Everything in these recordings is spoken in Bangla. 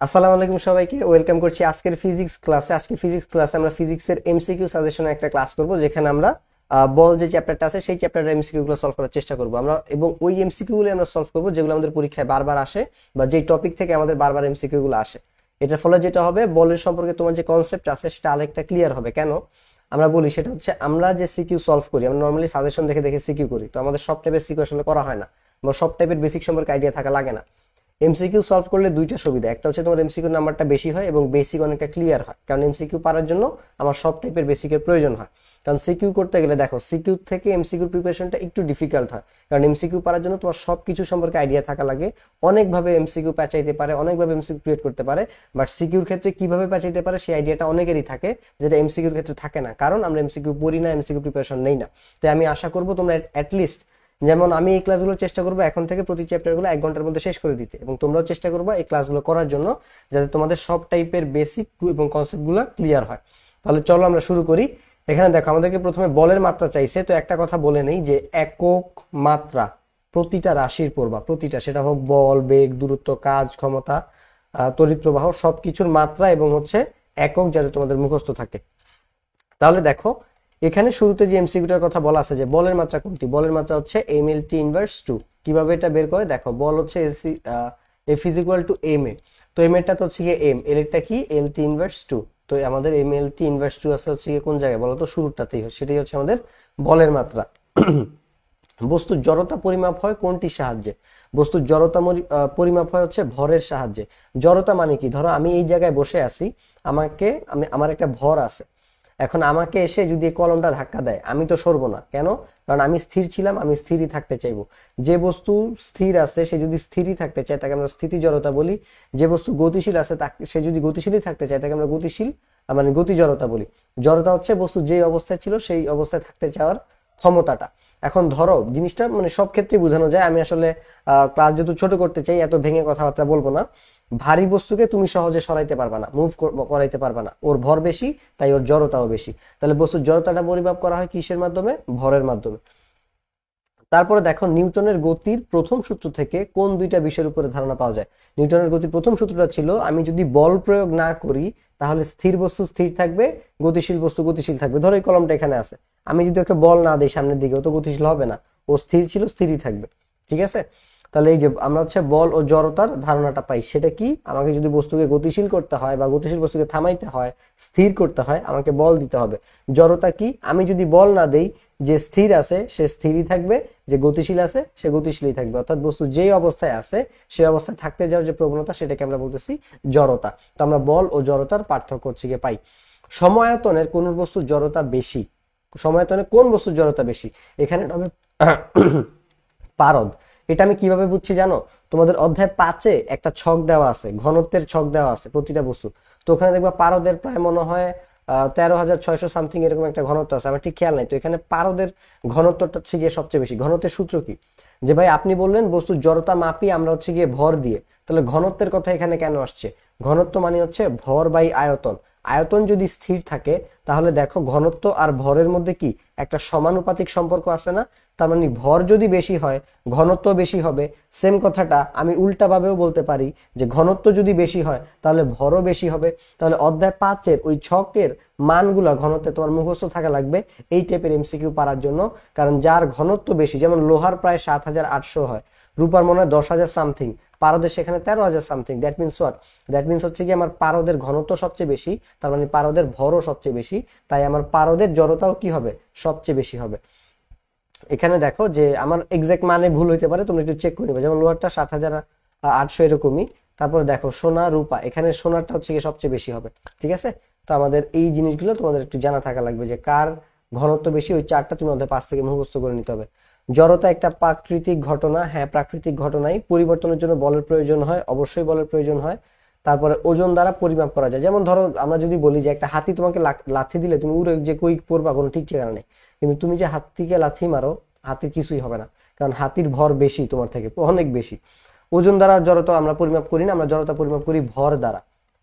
আসসালামু আলাইকুম সবাইকে ওয়েলকাম করছি আজকের ফিজিক্স ক্লাসে। আজকে ফিজিক্স ক্লাসে আমরা ফিজিক্সের এমসিকিউ সাজেশনের একটা ক্লাস করব, যেখানে আমরা বল যে চ্যাপ্টারটা আছে সেই চ্যাপ্টারের এমসিকিউ গুলো সলভ করার চেষ্টা করব আমরা, এবং ওই এমসিকিউ গুলো আমরা সলভ করব যেগুলো আমাদের পরীক্ষায় বারবার আসে বা যেই টপিক থেকে আমাদের বারবার এমসিকিউ গুলো আসে। এটার ফলে যেটা হবে, বলের সম্পর্কে তোমার যে কনসেপ্ট আছে সেটা আরেকটা ক্লিয়ার হবে। কেন আমরা বলি সেটা হচ্ছে, আমরা যে সিকিউ সলভ করি আমরা নর্মালি সাজেশন দেখে দেখে সিকিউ করি, তো আমাদের সব টাইপের সিকিউ আসলে করা হয় না বা সব টাইপের বেসিক সম্পর্কে আইডিয়া থাকা লাগে না। এমসিকিউ সলভ করলে দুইটা সুবিধা, একটা হচ্ছে তোমার এমসিকিউ নাম্বারটা বেশি হয় এবং বেসিক অনেকটা ক্লিয়ার হয়, কারণ এমসিকিউ পারার জন্য আমার সব টাইপের বেসিকের প্রয়োজন হয়। কারণ সিকিউ করতে গেলে দেখো, সিকিউ থেকে এমসিকিউ প্রিপারেশনটা একটু ডিফিকাল্ট হয়, কারণ এমসিকিউ পারার জন্য তোমার সব কিছু সম্পর্কে আইডিয়া থাকা লাগে। অনেকভাবে এমসিকিউ প্যাঁচাইতে পারে, অনেকভাবে এমসিকিউ ক্রিয়েট করতে পারে, বাট সিকিউর ক্ষেত্রে কিভাবে প্যাঁচাইতে পারে সেই আইডিয়াটা অনেকেরই থাকে, যেটা এমসিকিউর ক্ষেত্রে থাকে না, কারণ আমরা এমসিকিউ পড়ি না, এমসিকিউ প্রিপারেশন নেই না। তাই আমি আশা করবো তোমরা অ্যাটলিস্ট, যেমন আমি এই ক্লাসগুলো চেষ্টা করবো এখন থেকে প্রতি চ্যাপ্টারগুলো 1 ঘন্টার মধ্যে শেষ করে দিতে, এবং তোমরাও চেষ্টা করবো এই ক্লাসগুলো করার জন্য, যাতে তোমাদের সব টাইপের বেসিক এবং কনসেপ্টগুলো ক্লিয়ার হয়। তাহলে চলো আমরা শুরু করি। এখানে দেখো, আমাদেরকে প্রথমে বলের মাত্রা চাইছে, তো একটা কথা বলে নেই যে একক মাত্রা প্রতিটা রাশির পড়বা, প্রতিটা, সেটা হোক বল, বেগ, দূরত্ব, কাজ, ক্ষমতা, তড়িৎ প্রবাহ, সবকিছুর মাত্রা এবং হচ্ছে একক যাতে তোমাদের মুখস্থ থাকে। তাহলে দেখো, এখানে শুরুতে যে এমসিকিউটার কথা বলা আছে যে বলের মাত্রা কোনটি, বলের মাত্রা হচ্ছে mLT−2। কিভাবে এটা বের করে দেখো, বল হচ্ছে F = ma, তো m এরটা তো হচ্ছে গিয়ে m, এল এরটা কি LT−2, তো আমাদের mLT−2 আছে হচ্ছে গিয়ে কোন জায়গায় বলো তো, শুরুটাতেই, সেটাই হচ্ছে আমাদের বলের মাত্রা। বস্তুর জড়তা পরিমাপ হয় কোনটির সাহায্যে? বস্তুর জড়তা পরিমাপ হয় হচ্ছে ভরের সাহায্যে। জড়তা মানে কি, ধরো আমি এই জায়গায় বসে আছি, আমার একটা ভর আছে, এখন আমাকে এসে যদি এই কলমটা ধাক্কা দেয়, আমি তো সরবো না, কেন? কারণ আমি স্থির ছিলাম, আমি স্থিরই থাকতে চাইবো। যে বস্তু স্থির আছে সে যদি স্থিরই থাকতে চায় তাকে আমরা স্থিতি জড়তা বলি। যে বস্তু গতিশীল আছে সে যদি গতিশীলই থাকতে চায় তাকে আমরা গতিশীল মানে গতি জড়তা বলি। জড়তা হচ্ছে বস্তু যে অবস্থায় ছিল সেই অবস্থায় থাকতে চাওয়ার ক্ষমতাটা। এখন ধরো জিনিসটা মানে সব ক্ষেত্রে বোঝানো যায়, আমি আসলে ক্লাস যেহেতু ছোট করতে চাই এত ভেঙে কথাবার্তা বলবো না। ভারী বস্তুকে তুমি সহজে সরাইতে পারবা না, মুভ করাইতে পারবা না, ওর ভর বেশি তাই ওর জড়তাও বেশি। তাহলে বস্তুর জড়তাটা পরিমাপ করা হয় কিসের মাধ্যমে? ভরের মাধ্যমে। তারপরে দেখো, নিউটনের গতির প্রথম সূত্র থেকে কোন দুইটা বিষয়ের উপরে ধারণা পাওয়া যায়? নিউটনের গতির প্রথম সূত্রটা ছিল, আমি যদি বল প্রয়োগ না করি তাহলে স্থির বস্তু স্থির থাকবে, গতিশীল বস্তু গতিশীল থাকবে। ধরো এই কলমটা এখানে আছে, আমি যদি ওকে বল না দিই সামনের দিকে, ও তো গতিশীল হবে না, ও স্থির ছিল স্থিরই থাকবে। ঠিক আছে, তাহলে এই যে আমরা হচ্ছে বল ও জড়তার ধারণাটা পাই, সেটা কি? আমাকে যদি বস্তুকে গতিশীল করতে হয় বা গতিশীল বস্তুকে থামাইতে হয়, স্থির করতে হয়, আমাকে বল দিতে হবে। জড়তা কি? আমি যদি বল না দেই, যে স্থির আছে সে স্থিরই থাকবে, যে গতিশীল আছে সে গতিশীলই থাকবে, অর্থাৎ বস্তু যেই অবস্থায় আছে সেই অবস্থায় থাকতে যাওয়ার যে প্রবণতা সেটাকে আমরা বলতেছি জড়তা। তো আমরা বল ও জড়তার পার্থক্য হচ্ছে গিয়ে পাই। সময়ায়তনের কোন বস্তুর জড়তা বেশি? সময়ায়তনে কোন বস্তুর জড়তা বেশি? এখানে হবে পারদ। এটা আমি কিভাবে বুঝছি জানো? তোমাদের অধ্যায় 5-এ একটা ছক দেওয়া আছে, ঘনত্বের ছক দেওয়া আছে প্রতিটা বস্তু, তো ওখানে দেখবা পারদের প্রায় মনে হয় 13,600 সামথিং এরকম একটা ঘনত্ব আছে, আমার ঠিক খেয়াল নাই। তো এখানে পারদের ঘনত্বটা হচ্ছে গিয়ে সবচেয়ে বেশি। ঘনত্বের সূত্র কি? যে ভাই আপনি বললেন বস্তুর জড়তা মাপি আমরা হচ্ছে গিয়ে ভর দিয়ে, তাহলে ঘনত্বের কথা এখানে কেন আসছে? ঘনত্ব মানে হচ্ছে ভর বাই আয়তন। আয়তন যদি স্থির থাকে তাহলে দেখো ঘনত্ব আর ভরের মধ্যে কি একটা সমানুপাতিক সম্পর্ক আছে না? তার মানে ভর যদি বেশি হয় ঘনত্ব বেশি হবে। সেম কথাটা আমি উল্টা ভাবেও বলতে পারি, যে ঘনত্ব যদি বেশি হয় তাহলে ভরও বেশি হবে। তাহলে অধ্যায় 5-এর ওই ছকের মানগুলা ঘনত্বে তোমার মুখস্থ থাকা লাগবে এই টাইপের এমসিকিউ পারার জন্য। কারণ যার ঘনত্ব বেশি, যেমন লোহার প্রায় 7,800 হয়, রূপার মনে হয় 10,000 সামথিং, পারদের সেখানে 13,000 something. That means what? That means হচ্ছে কি আমার পারদের ঘনত্ব সবচেয়ে বেশি, তার মানে পারদের ভরও সবচেয়ে বেশি, তাই আমার পারদের জড়তাও কি হবে? সবচেয়ে বেশি হবে। এখানে দেখো যে আমার এক্সাক্ট মানে ভুল হইতে পারে, তোমরা একটু চেক করে নিবে। যেমন লোহারটা 7,800 এরকমই। তারপরে দেখো সোনা, রূপা, এখানে সোনারটা হচ্ছে কি সবচেয়ে বেশি হবে। ঠিক আছে, তো আমাদের এই জিনিসগুলো তোমাদের একটু জানা থাকা লাগবে, যে কার ঘনত্ব বেশি, ওই চারটা তুমি অধ্যায় 5 থেকে মুখস্থ করে নিতে হবে। জড়তা একটা প্রাকৃতিক ঘটনা, হ্যাঁ প্রাকৃতিক ঘটনাই। পরিবর্তনের জন্য বলের প্রয়োজন হয়, অবশ্যই বলের প্রয়োজন হয়। তারপরে ওজন দ্বারা পরিমাপ করা যায়। যেমন ধরো আমরা যদি বলি যে একটা হাতি তোমাকে লাথি দিলে তুমি উড়ে যে কই পড়বা কোনো ঠিক ঠিকানা নেই, কিন্তু তুমি যে হাতিকে লাথি মারো, হাতির কিছুই হবে না, কারণ হাতির ভর বেশি তোমার থেকে, অনেক বেশি। ওজন দ্বারা জড়তা আমরা পরিমাপ করি না, আমরা জড়তা পরিমাপ করি ভর দ্বারা।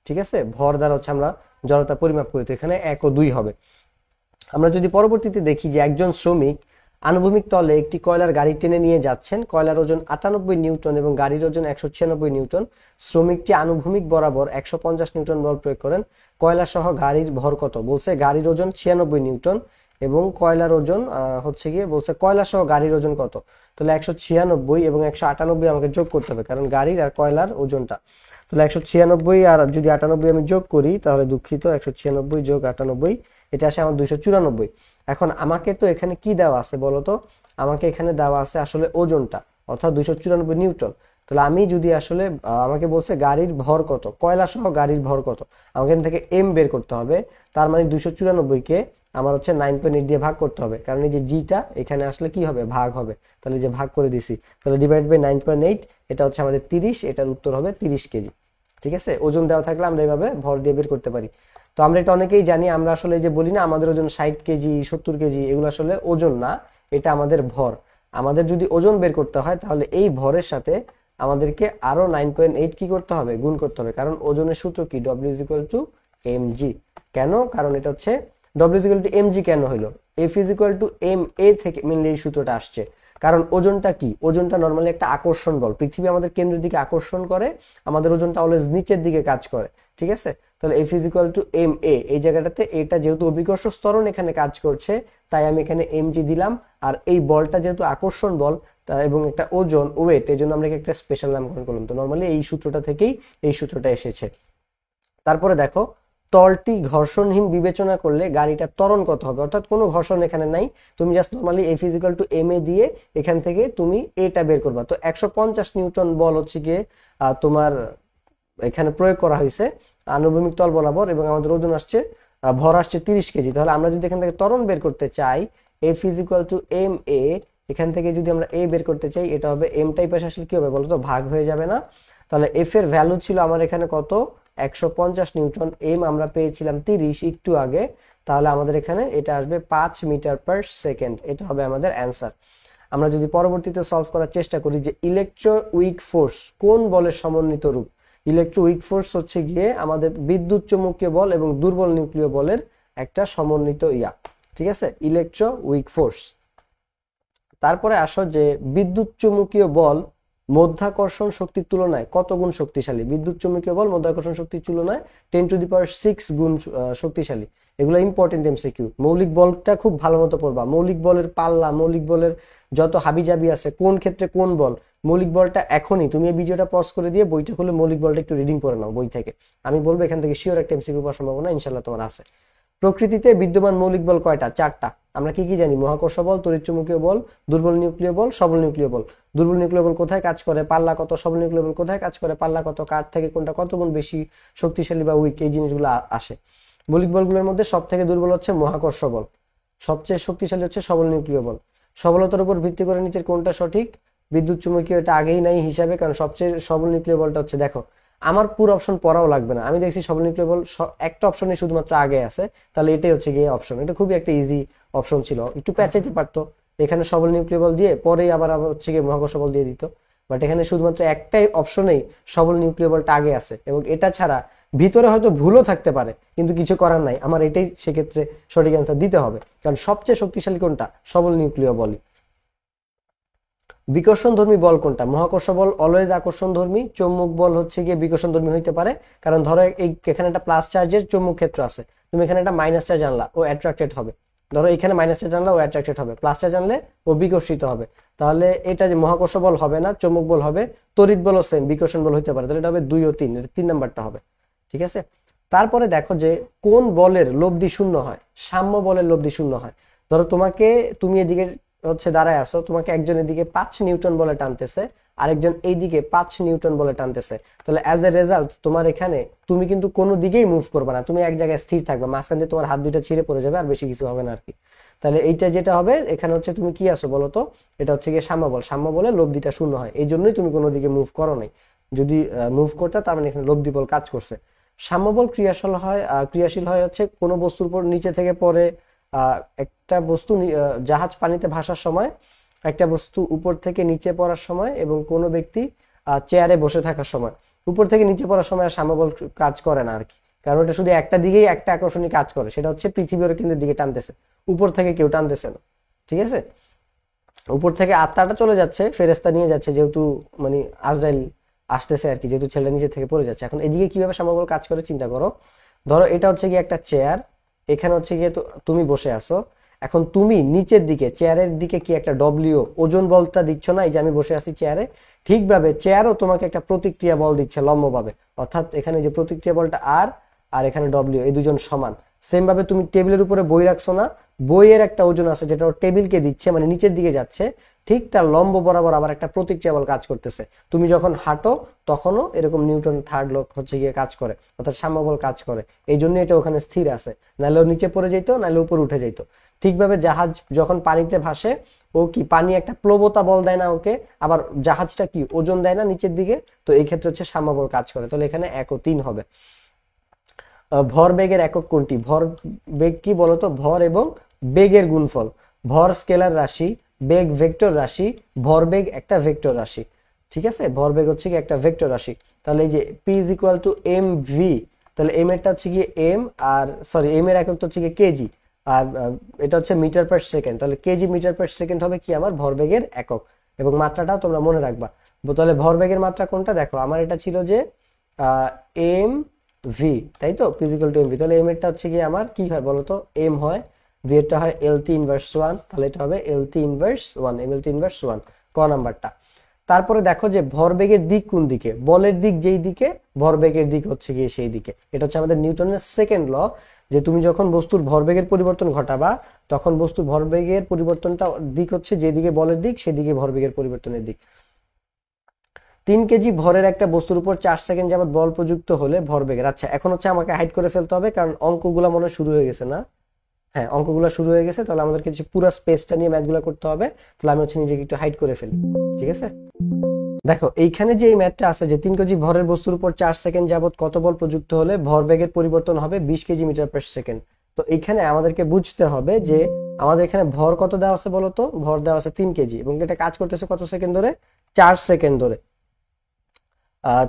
ঠিক আছে, ভর দ্বারা হচ্ছে আমরা জড়তা পরিমাপ করি, তো এখানে 1 ও 2 হবে। আমরা যদি পরবর্তীতে দেখি যে একজন শ্রমিক আনুভূমিক তলে একটি কয়লার গাড়ি টেনে নিয়ে যাচ্ছেন, কয়লার ওজন 98 নিউটন এবং গাড়ির ওজন 196 নিউটন। শ্রমিকটি আনুভূমিক বরাবর 150 নিউটন বল প্রয়োগ করেন। কয়লা সহ গাড়ির ভর কত? বলছে গাড়ির ওজন 96 নিউটন এবং কয়লার ওজন হচ্ছে গিয়ে বলছে কয়লা সহ গাড়ির ওজন কত। তাহলে 196 এবং 198 আমাকে যোগ করতে হবে, কারণ গাড়ির আর কয়লার ওজনটা। তাহলে 196 আর যদি 98 আমি যোগ করি, তাহলে দুঃখিত 196 যোগ 98 এটা আসে আমার 294। এখন আমাকে তো এখানে কি দেওয়া আছে বলতো? আমাকে এখানে দেওয়া আছে আসলে ওজনটা, অর্থাৎ 294 নিউটন। তাহলে আমি যদি আসলে আমাকে বলছে গাড়ির ভর কত, কয়লা সহ গাড়ির ভর কত, আমাকে এখান থেকে এম বের করতে হবে। তার মানে 294 কে আমার হচ্ছে 9.8 দিয়ে ভাগ করতে হবে, কারণ এই যে জিটা এখানে আসলে কি হবে, ভাগ হবে। তাহলে যে ভাগ করে দিছি, তাহলে ডিভাইড বাই 9.8, এটা হচ্ছে আমাদের 30, এটার উত্তর হবে 30 কেজি। ঠিক আছে, ওজন দেওয়া থাকলে আমরা এইভাবে ভর দিয়ে বের করতে পারি। তো আমরা এটা অনেকেই জানি, আমরা আসলে যে বলি না আমাদের ওজন 60 কেজি 70 কেজি, এগুলো আসলে ওজন না, এটা আমাদের ভর। আমাদের যদি ওজন বের করতে হয় তাহলে এই ভরের সাথে আমাদেরকে আরো 9.8 কি করতে হবে, গুণ করতে হবে, কারণ ওজনের সূত্র কি, W=mg। কেন? কারণ এটা হচ্ছে W=mg কেন হলো, F=ma থেকে মেনলি এই সূত্রটা আসছে। কারণ ওজনটা কি, ওজনটা নরমালি একটা আকর্ষণ বল, পৃথিবী আমাদের কেন্দ্রের দিকে আকর্ষণ করে, আমাদের ওজনটা অলওয়েজ নিচের দিকে কাজ করে। ঠিক আছে, তাহলে F=ma, এই জায়গাটাতে এটা যেহেতু অভিকর্ষ ত্বরণ এখানে কাজ করছে, তাই আমি এখানে mg দিলাম। আর এই বলটা যেহেতু আকর্ষণ বল এবং একটা ওজন ওয়েট, এই জন্য আমরা একটা স্পেশাল নামকরণ করলাম। তো নরমালি এই সূত্রটা থেকেই এই সূত্রটা এসেছে। তারপরে দেখো, তলটি ঘর্ষণহীন বিবেচনা করলে গাড়িটা ত্বরণ কত হবে, অর্থাৎ কোনো ঘর্ষণ এখানে নাই, তুমি জাস্ট নরমালি F=ma দিয়ে এখান থেকে তুমি এটা বের করবা। তো 150 নিউটন বল হচ্ছে গিয়ে তোমার এখানে প্রয়োগ করা হয়েছে আনুভূমিক তল বরাবর, এবং আমাদের ওজন আসছে ভর আসছে 30 কেজি। তাহলে আমরা যদি এখান থেকে ত্বরণ বের করতে চাই, F=ma, এখান থেকে যদি আমরা a বের করতে চাই, এটা হবে m টাইপ পাশে আসলে কি হবে বলতো, ভাগ হয়ে যাবে না। তাহলে f এর ভ্যালু ছিল আমার এখানে কত, 150 নিউটন, m আমরা পেয়েছিলাম 30 একটু আগে। তাহলে আমাদের এখানে এটা আসবে 5 মিটার পার সেকেন্ড, এটা হবে আমাদের অ্যান্সার। আমরা যদি পরবর্তীতে সলভ করার চেষ্টা করি যে ইলেকট্রোউইক ফোর্স কোন বলের সমন্বিত রূপ। ইলেকট্রোউইক ফোর্স হচ্ছে গিয়ে আমাদের বিদ্যুৎ চৌম্বকীয় বল এবং দুর্বল নিউক্লিয় বলের একটা সমন্বিত ঠিক আছে, ইলেকট্রোউইক ফোর্স। তারপরে আসো যে বিদ্যুৎ চৌম্বকীয় বল মধ্যাকর্ষণ শক্তির তুলনায় কত গুণ শক্তিশালী। বিদ্যুৎ চৌম্বকীয় বল মধ্যাকর্ষণ শক্তির তুলনায় 10⁶ গুণ শক্তিশালী। এগুলো ইম্পর্টেন্ট এমসিকিউ। মৌলিক বলটা খুব ভালো মতো পড়বা, মৌলিক বলের পাল্লা, মৌলিক বলের যত হাবিজাবি আছে, কোন ক্ষেত্রে কোন বল, মৌলিক বলটা এখনই তুমি এই ভিডিওটা পজ করে দিয়ে বইটা খুলে মৌলিক বলটা একটু রিডিং করে নাও বই থেকে। আমি বলবো এখান থেকে শিওর একটা এমসিকিউ পাওয়ার সম্ভাবনা ইনশাল্লাহ তোমার আছে। প্রকৃতিতে বিদ্যমান মৌলিক বল কয়টা? 4টা। আমরা কি কি জানি? মহাকর্ষ বল, তড়িৎচুম্বকীয় বল, দুর্বল নিউক্লিয় বল, সবল নিউক্লিয় বল। দুর্বল নিউক্লিয় বল কোথায় কাজ করে, পাল্লা কত, সবল নিউক্লিয় বল কোথায় কাজ করে, পাল্লা কত, কার থেকে কোনটা কত গুণ বেশি শক্তিশালী বা উইক, এই জিনিসগুলো আসে। মৌলিক বলগুলোর মধ্যে সব থেকে দুর্বল হচ্ছে মহাকর্ষ বল, সবচেয়ে শক্তিশালী হচ্ছে সবল নিউক্লিয় বল। সবলতার উপর ভিত্তি করে নিচের কোনটা সঠিক? বিদ্যুৎ চুম্বকীয়, এটা আগেই নাই হিসাবে, কারণ সবচেয়ে সবল নিউক্লিয় বলটা হচ্ছে, দেখো আমার পুরো অপশন পড়াও লাগবে না, আমি দেখছি সবল নিউক্লিয় বল একটা অপশনে শুধুমাত্র আগে আছে, তাহলে এটাই হচ্ছে গিয়ে অপশন। এটা খুবই একটা ইজি অপশন ছিল, একটু প্যাচাইতে পারতো এখানে সবল নিউক্লিয় বল দিয়ে, পরেই আবার হচ্ছে গিয়ে মহাকর্ষ বল দিয়ে দিত, বাট এখানে শুধুমাত্র একটাই অপশনেই সবল নিউক্লিয় বলটা আগে আছে, এবং এটা ছাড়া ভিতরে হয়তো ভুলও থাকতে পারে, কিন্তু কিছু করার নাই, আমার এটাই সেক্ষেত্রে সঠিক অ্যান্সার দিতে হবে, কারণ সবচেয়ে শক্তিশালী কোনটা? সবল নিউক্লিয় বলই। বিকর্ষণধর্মী বল কোনটা? মহাকর্ষ বল অলওয়েজ আকর্ষণধর্মী, চৌম্বক বল হচ্ছে গিয়ে বিকর্ষণধর্মী হইতে পারে, কারণ ধরো এখানে একটা প্লাস চার্জের চৌম্বক ক্ষেত্র আছে, তুমি এখানে একটা মাইনাস চার্জ আনলা, ও অ্যাট্রাক্টেড হবে। ধরো এখানে মাইনাস চার্জ আনলা, ও অ্যাট্রাক্টেড হবে, প্লাস চার্জ আনলে ও বিকর্ষিত হবে। তাহলে এটা যে মহাকর্ষ বল হবে না, চৌম্বক বল হবে। তড়িৎ বলও সেম, বিকর্ষণ বল হইতে পারে, তাহলে এটা হবে 2 ও 3, এটা 3 নাম্বারটা হবে। ঠিক আছে, তারপরে দেখো যে কোন বলের লব্ধি শূন্য হয়। সাম্য বলের লব্ধি শূন্য হয়। ধরো তুমি এদিকে হচ্ছে দাঁড়ায় আসো, তোমাকে একজন এদিকে 5 নিউটন বলে টানতেছে, আরেকজন এইদিকে 5 নিউটন বলে টানতেছে, তাহলে অ্যাজ এ রেজাল্ট তোমার এখানে তুমি কিন্তু কোনো দিকেই মুভ করবে না, তুমি এক জায়গায় স্থির থাকবে, মাঝখান দিয়ে তোমার হাত দুইটা ছিঁড়ে পড়ে যাবে, আর বেশি কিছু হবে না আর কি। তাহলে এইটা যেটা হবে এখানে হচ্ছে তুমি কি আসো বলো তো, এটা হচ্ছে গিয়ে সাম্য বল। সাম্য বলে লব্ধিটা শূন্য হয়, এই জন্যই তুমি কোনো দিকে মুভ করো নাই। যদি মুভ করতে, তার মানে এখানে লব্ধি বল কাজ করছে। সাম্য বল ক্রিয়াশীল হয় হচ্ছে কোনো বস্তুর উপর নিচে থেকে পরে, একটা বস্তু জাহাজ পানিতে ভাসার সময়, একটা বস্তু উপর থেকে নিচে পড়ার সময়, এবং কোনো ব্যক্তি চেয়ারে বসে থাকার সময়। উপর থেকে নিচে পড়ার সময় সাম্যবল কাজ করে না আর কি, কারণ এটা শুধু একটা দিকেই একটা আকর্ষণী কাজ করে, সেটা হচ্ছে পৃথিবীর কেন্দ্রের দিকে টানতেছে, উপর থেকে কেউ টানতেছে না। ঠিক আছে, উপর থেকে আত্মাটা চলে যাচ্ছে, ফেরেশতা নিয়ে যাচ্ছে, যেহেতু মানে আজরাইল আসতেছে আর কি, যেহেতু ছেলেটা নিচে থেকে পড়ে যাচ্ছে। এখন এদিকে কিভাবে সাম্যবল কাজ করে চিন্তা করো। ধরো এটা হচ্ছে কি একটা চেয়ার, এখানে হচ্ছে গিয়ে তুমি বসে আছো, এখন তুমি নিচের দিকে চেয়ারের দিকে কি একটা ডব্লিউ ওজন বলটা দিচ্ছ না, এই যে আমি বসে আছি চেয়ারে, ঠিকভাবে চেয়ারও তোমাকে একটা প্রতিক্রিয়া বল দিচ্ছে লম্বভাবে, অর্থাৎ এখানে যে প্রতিক্রিয়া বলটা আর আর এখানে ডব্লিউ, এই দুজন সমান। সেম ভাবে তুমি টেবিলের উপরে বই রাখছো না, বইয়ের একটা ওজন আছে যেটা টেবিলকে দিচ্ছে, মানে নিচের দিকে যাচ্ছে, ঠিক তার লম্ব বরাবর আবার একটা প্রতিক্রিয়া বল কাজ করতেছে। তুমি যখন হাঁটো তখনও এরকম নিউটন থার্ড ল হচ্ছে গিয়ে কাজ করে, অর্থাৎ সাম্যবল কাজ করে, এই জন্য এটা ওখানে স্থির আছে, নাহলে ও নিচে পড়ে যেত, নাহলে উপরে উঠে যেত। ঠিকভাবে জাহাজ যখন পানিতে ভাসে, ও কি পানি একটা প্লবতা বল দেয় না ওকে, আবার জাহাজটা কি ওজন দেয় না নিচের দিকে, তো এই ক্ষেত্রে হচ্ছে সাম্যবল কাজ করে। তাহলে এখানে 1 ও 3 হবে। ভর বেগের একক কোনটি? ভর বেগ কি বলতো? ভর এবং বেগের গুণফল। ভর স্কেলার রাশি, বেগ ভেক্টর রাশি, ভর বেগ একটা ভেক্টর রাশি। ঠিক আছে, ভর বেগ হচ্ছে কি একটা ভেক্টর রাশি। তাহলে এই যে P is equal to M V, তাহলে এম এরটা হচ্ছে কি এম, আর সরি এম এর একক হচ্ছে কি কেজি, আর এটা হচ্ছে মিটার পার সেকেন্ড, তাহলে কেজি মিটার পার সেকেন্ড হবে কি আমার ভরবেগের একক। এবং মাত্রাটাও তোমরা মনে রাখবা। তাহলে ভরবেগের মাত্রা কোনটা? দেখো আমার এটা ছিল যে এম ভি, তাই তো, ফিজিক্যাল টু এম ভি। তাহলে এম এরটা হচ্ছে কি আমার কি হয় বলতো? এম হয়, ভি এরটা হয় এল টি ইনভার্স 1, তাহলে এটা হবে L T inverse 1, M L T inverse 1, ক নাম্বারটা। তারপরে দেখো যে ভরবেগের দিক কোন দিকে, বলের দিক যেই দিকে, ভরবেগের দিক হচ্ছে গিয়ে সেই দিকে। এটা হচ্ছে আমাদের নিউটনের সেকেন্ড ল, যে তুমি যখন বস্তুর ভরবেগের পরিবর্তন ঘটাবা, তখন বস্তুর ভরবেগের পরিবর্তনটা দিক হচ্ছে যেদিকে বলের দিক, সেদিকে ভরবেগের পরিবর্তনের দিক। 3 কেজি ভরের একটা বস্তুর উপর 4 সেকেন্ড যাবত বল প্রযুক্ত হলে ভরবেগের, আচ্ছা এখন হচ্ছে আমাকে হাইড করে ফেলতে হবে, কারণ অঙ্কগুলা মনে শুরু হয়ে গেছে না? হ্যাঁ, অঙ্কগুলো শুরু হয়ে গেছে, তাহলে আমাদেরকে পুরো স্পেসটা নিয়ে ম্যাথগুলো করতে হবে। তাহলে আমি হচ্ছে নিজেকে একটু হাইড করে ফেলি, ঠিক আছে? দেখো এইখানে যে এই ম্যাথটা আছে, যে 3 কেজি ভরের বস্তুর উপর 4 সেকেন্ড যাবত কত বল প্রযুক্ত হলে ভরবেগের পরিবর্তন হবে 20 কেজি মিটার পার সেকেন্ড। তো এইখানে আমাদেরকে বুঝতে হবে যে আমাদের এখানে ভর কত দেওয়া আছে বলতো? ভর দেওয়া আছে 3 কেজি, এবং এটা কাজ করতেছে কত সেকেন্ড ধরে? 4 সেকেন্ড ধরে।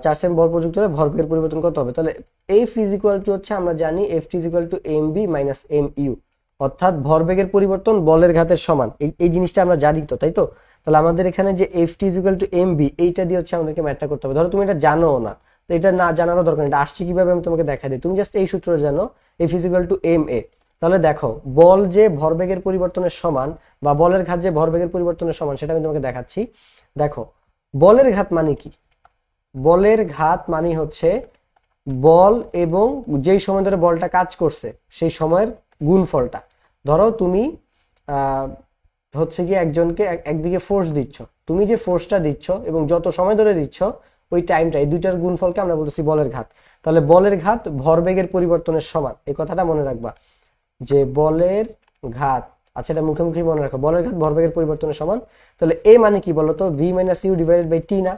4 সেকেন্ড বল প্রযুক্ত হলে ভরবেগের পরিবর্তন কত হবে? তাহলে এফ ইজ ইকুয়াল টু হচ্ছে আমরা জানি F T is equal to M V minus M U, অর্থাৎ ভরবেগের পরিবর্তন বলের ঘাতের সমান। এই জিনিসটা আমরা জানি তো, তাই তো? তাহলে আমাদের এখানে যে F T is equal to M V, এইটা দিয়ে হচ্ছে আমাদেরকে ম্যাথটা করতে হবে। ধরো তুমি এটা জানো না, তো এটা না জানারও দরকার নেই, এটা আসছে কিভাবে আমি তোমাকে দেখা দিই, তুমি জাস্ট এই সূত্রটা জানো, F is equal to M A. তাহলে দেখো বল যে ভরবেগের পরিবর্তনের সমান, বা বলের ঘাত যে ভরবেগের পরিবর্তনের সমান, সেটা আমি তোমাকে দেখাচ্ছি। দেখো বলের ঘাত মানে কি? বলের ঘাত মানে হচ্ছে বল এবং যেই সময় ধরে বলটা কাজ করছে সেই সময়ের গুণফলটা। ধরো তুমি হচ্ছে কি একজনকে একদিকে ফোর্স দিচ্ছ, তুমি যে ফোর্সটা দিচ্ছ এবং যত সময় ধরে দিচ্ছ ওই টাইমটা, এই দুইটার গুণফলকে আমরা বলতেছি বলের ঘাত। তাহলে বলের ঘাত ভরবেগের পরিবর্তনের সমান, এই কথাটা মনে রাখবা যে বলের ঘাত, আচ্ছা এটা মুখে মুখে মনে রাখো, বলের ঘাত ভরবেগের পরিবর্তনের সমান। তাহলে এ মানে কি বলতো? V minus U divided by T না?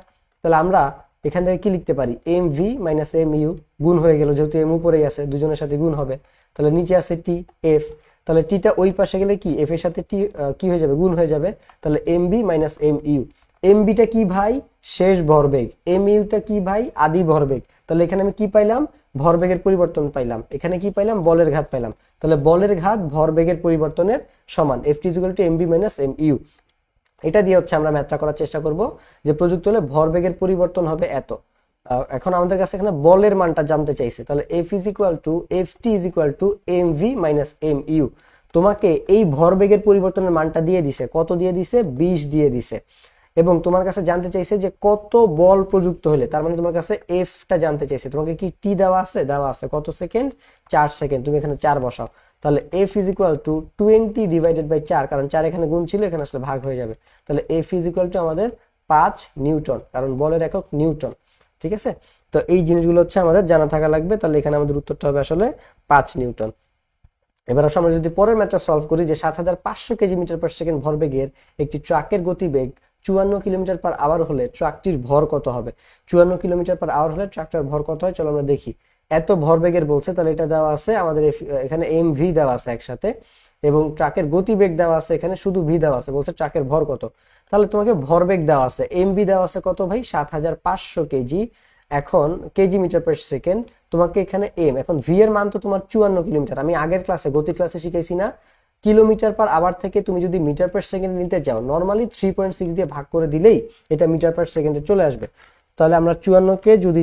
তাহলে আমরা এখান থেকে কি লিখতে পারি? M V minus M U, গুণ হয়ে গেল, যেহেতু এম উপরেই আছে দুজনের সাথে গুণ হবে। তাহলে নিচে আছে টি এফ, তাহলে টিটা ওই পাশে গেলে কি এফ এর সাথে টি কি হয়ে যাবে? গুণ হয়ে যাবে। তাহলে M V minus M U, M বিটা কি ভাই? শেষ ভরবেগ। এম ইউটা কি ভাই? আদি ভরবেগ। তাহলে এখানে আমি কি পাইলাম? ভরবেগের পরিবর্তন পাইলাম। এখানে কি পাইলাম? বলের ঘাত পাইলাম। তাহলে বলের ঘাত ভরবেগের পরিবর্তনের সমান, F T is equal to M V minus M U. এটা দিয়ে হচ্ছে আমরা ম্যাথটা করার চেষ্টা করব, যে প্রযুক্ত হলে ভরবেগের পরিবর্তন হবে এত। এখন আমাদের কাছে এখানে বলের মানটা জানতে চাইছে, তাহলে F is equal to F T is equal to M V minus M U. তোমাকে এই ভরবেগের পরিবর্তনের মানটা দিয়ে দিছে, কত দিয়ে দিছে? 20 দিয়ে দিছে। এবং তোমার কাছে জানতে চাইছে যে কত বল প্রযুক্ত হলে, তার মানে তোমার কাছে এফটা জানতে চাইছে। তোমাকে কি টি দেওয়া আছে? দেওয়া আছে। কত সেকেন্ড? 4 সেকেন্ড। তুমি এখানে 4 বসাও, তাহলে F is equal to 20 divided by 4, কারণ 4 এখানে গুণ ছিল, এখানে আসলে ভাগ হয়ে যাবে। তাহলে এফ ইজ ইকুয়াল টু আমাদের 5 নিউটন, কারণ বলের একক নিউটন। ঠিক আছে, তো এই জিনিসগুলো হচ্ছে আমাদের জানা থাকা লাগবে। তাহলে এখানে আমাদের উত্তরটা হবে আসলে 5 নিউটন। এবার আমরা যদি পরের ম্যাথটা সলভ করি, যে 7500 কেজি মিটার পার সেকেন্ড ভরবেগের একটি ট্রাকের গতিবেগ 54 কিলোমিটার পার আওয়ার হলে ট্রাকটির ভর কত হবে? 54 কিলোমিটার পার আওয়ার হলে ট্রাকটার ভর কত হয়? চলো আমরা দেখি। এত ভরবেগের বলছে, তাহলে এটা দেওয়া আছে আমাদের এখানে এম ভি দেওয়া আছে একসাথে, এবং ট্রাকের গতিবেগ দেওয়া আছে এখানে, শুধু ভি দেওয়া আছে, বলছে ট্রাকের ভর কত। তাহলে তোমাকে ভরবেগ দেওয়া আছে, এম ভি দেওয়া আছে কত ভাই? 7500 কেজি। এখন কেজি মিটার পার সেকেন্ড, তোমাকে এখানে এম, এখন ভি এর মান তো তোমার 54 কিলোমিটার। আমি আগের ক্লাসে গতি ক্লাসে শিখাইছি না কিলোমিটার পার আওয়ার থেকে তুমি যদি মিটার পার সেকেন্ড নিতে চাও নর্মালি 3.6 দিয়ে ভাগ করে দিলেই এটা মিটার পার সেকেন্ডে চলে আসবে। তাহলে আমরা 54কে যদি